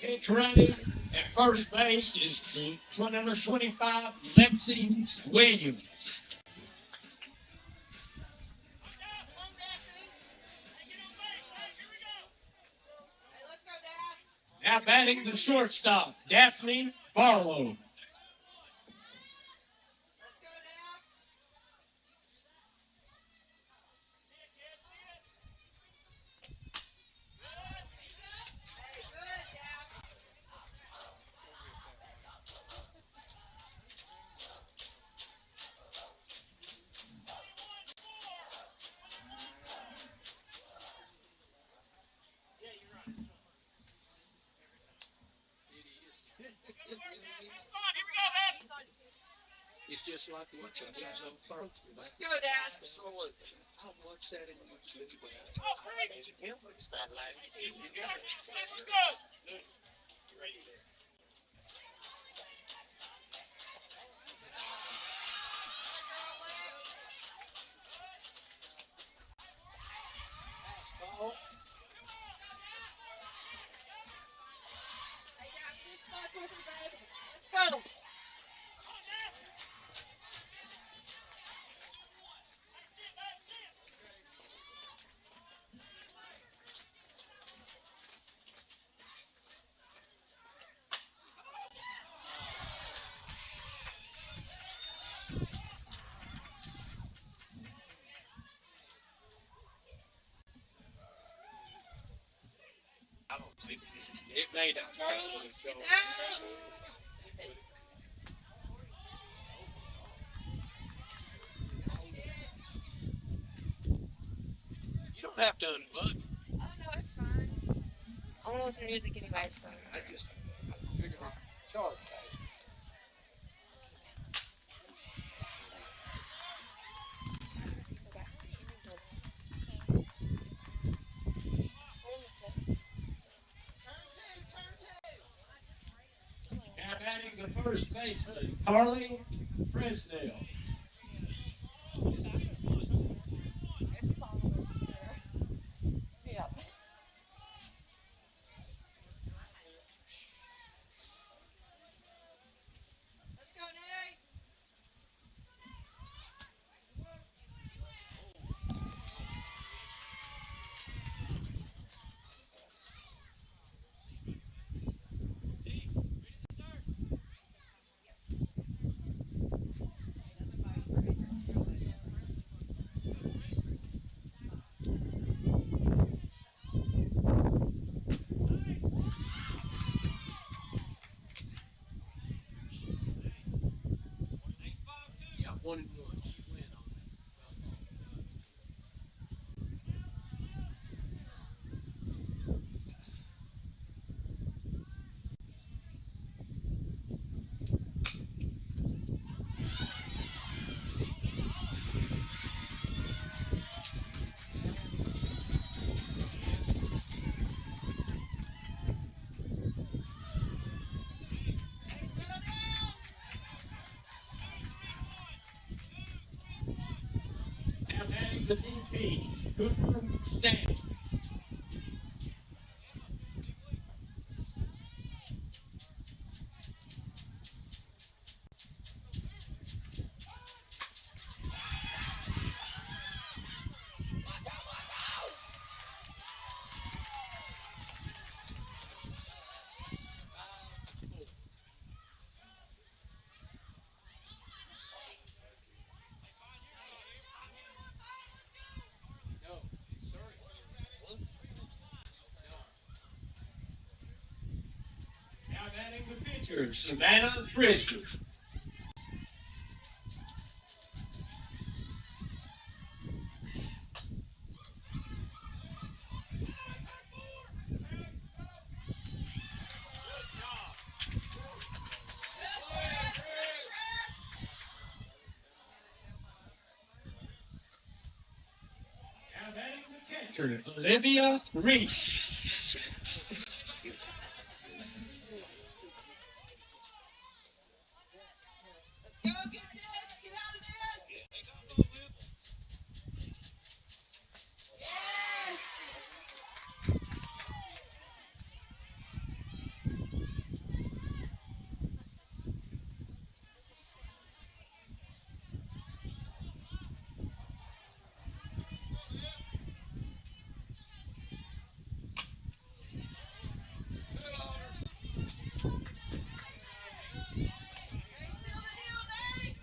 It's running at first base is number 25, Lexi Williams. Now batting the shortstop, Daphne Barlow. It's just like the one that was on first. Let's go, Dad. Absolutely. I watched that in YouTube. Ball. Hey, guys, this spot's with her, baby. Let's go. I don't think it made a Let's get down. You don't have to unplug it. Oh no, it's fine. I want to listen to music anyway, so. I just figured out charge that. So got how many innings are left? So we're in the sixth. Now batting the first baseman, Carly Fresnel. It's fine. Yeah. Let's go, Nate. Yeah, 1-1. She win on Hey, settle down. Now batting the DP, Cooper Stanton. No, sir. Now batting the pitcher, Savannah Frisbee. Now batting the catcher, Olivia Reese. Let's go get this. Get out of this. Yes. Hey, seal the deal, Nate.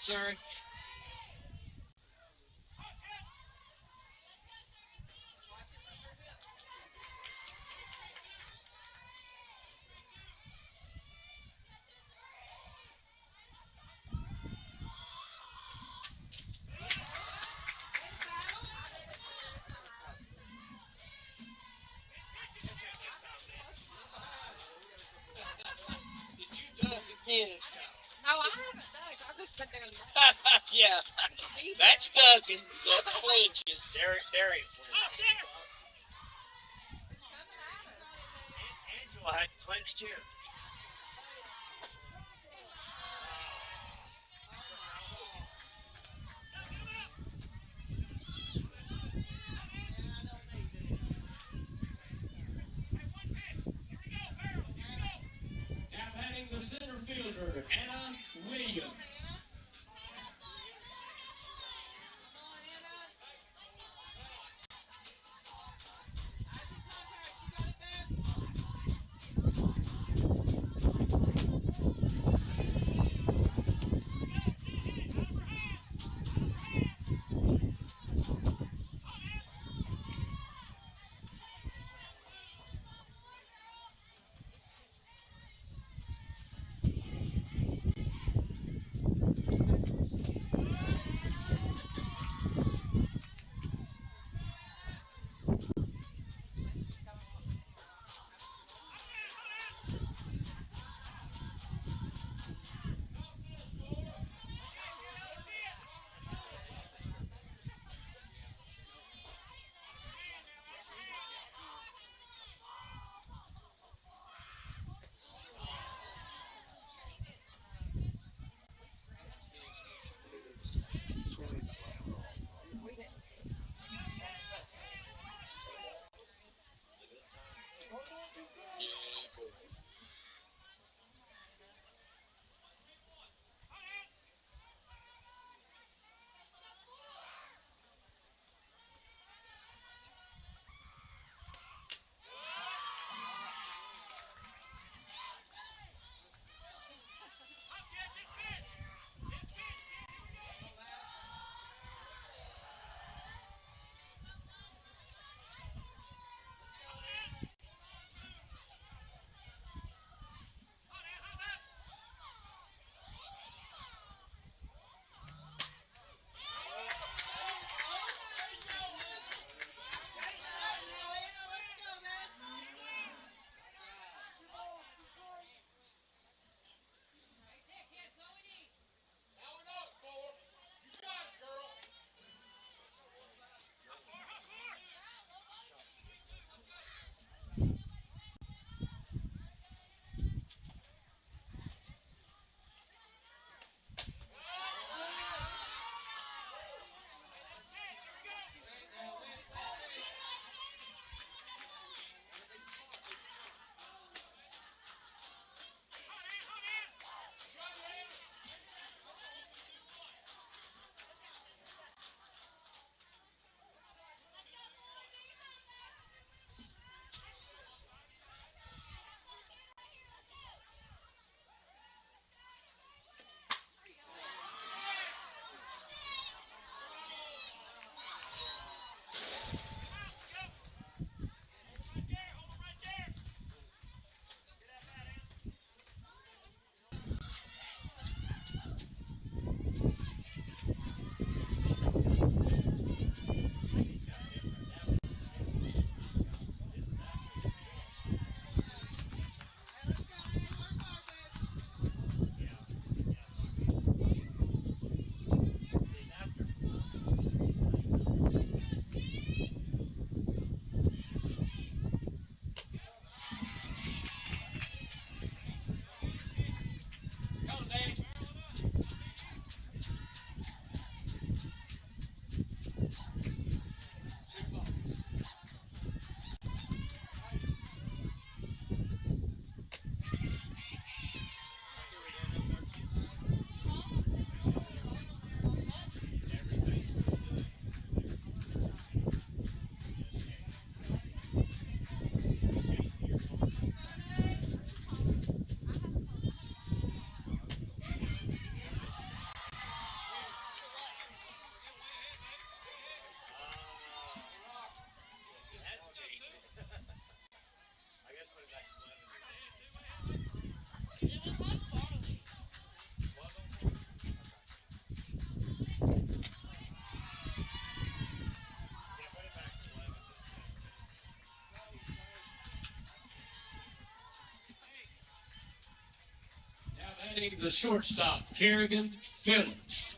sir. Did you duck again? No, I haven't ducked. I've just been doing Yeah, that's ducking. That's flinching. There ain't flinching. Angela had flinched here. Now batting the center fielder, Anna Williams. batting the shortstop, Kerrigan Phillips.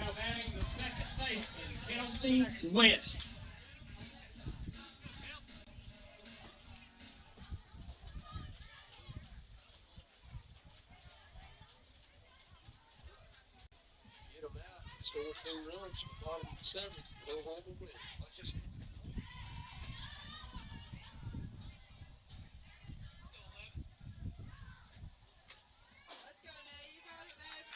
Now batting the second baseman, Kelsey West. Get them out. Score 2 runs from the bottom of the seventh. Go home and win. Let's just Let's go, Nay. You got it, babe.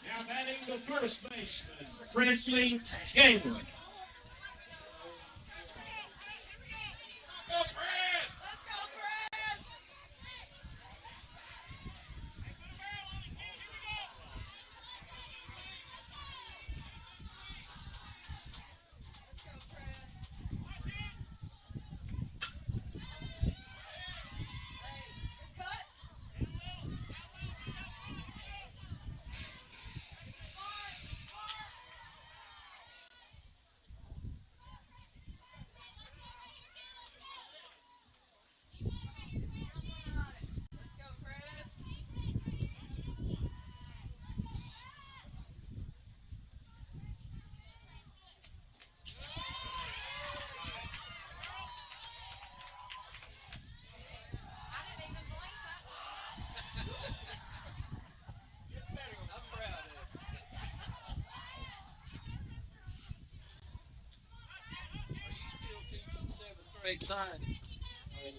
Now batting the first baseman, Presley Gaylor. Let's go, Chris! Let's go, Chris. Hey, good cut. Let's go, Chris. I didn't even blink that one. I'm proud of it. Are you still teaching seventh grade science? Oh,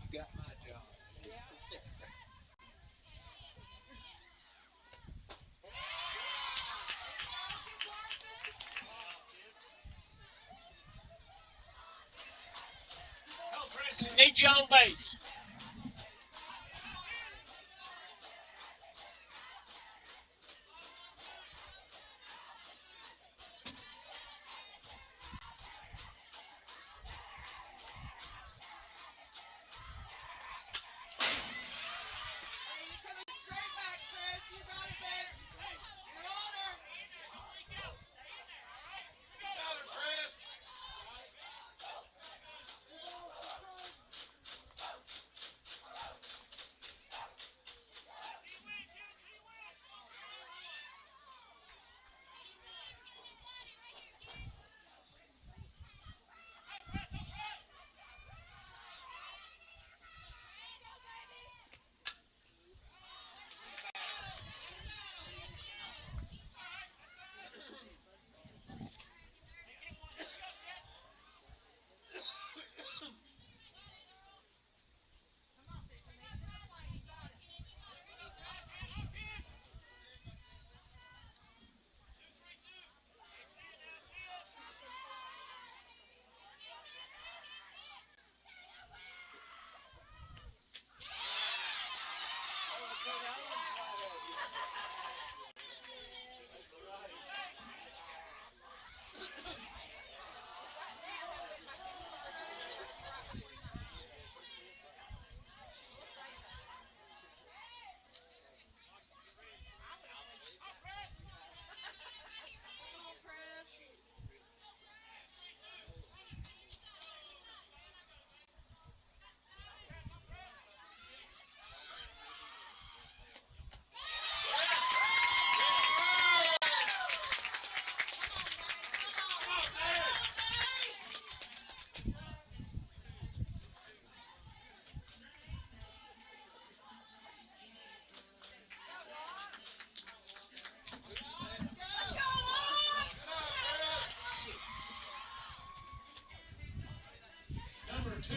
you got my job. Yeah. Help Presley, need you on base. You're coming straight back, Chris. You got it, babe. You're on her. Come on, Jason. Make it that way. You got it. Come on, Chris. Number 2,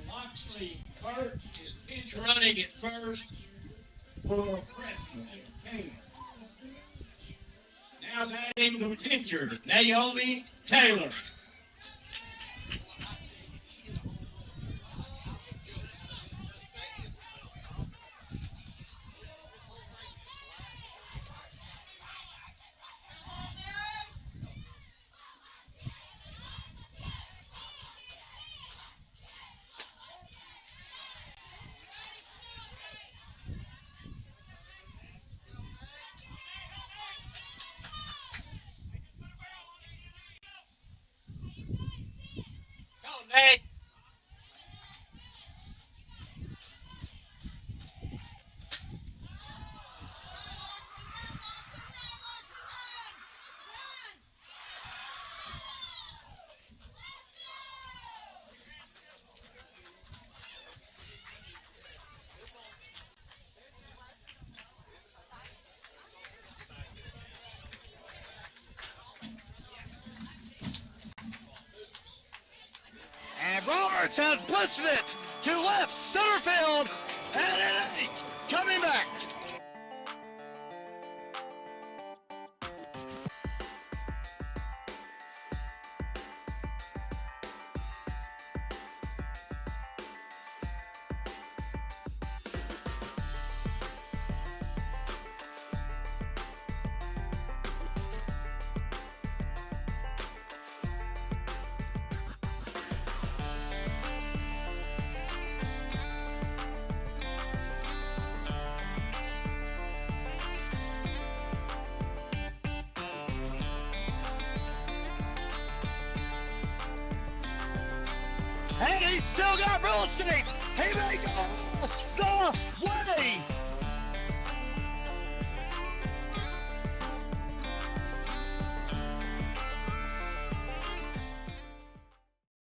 Loxley Burt is pitch running at first for Presley Gaylor. Now batting the pitcher, Naomi Taylor. Hey. And Roberts has blistered it to left center field, and it ain't coming back. And he's still got real estate. He may go the way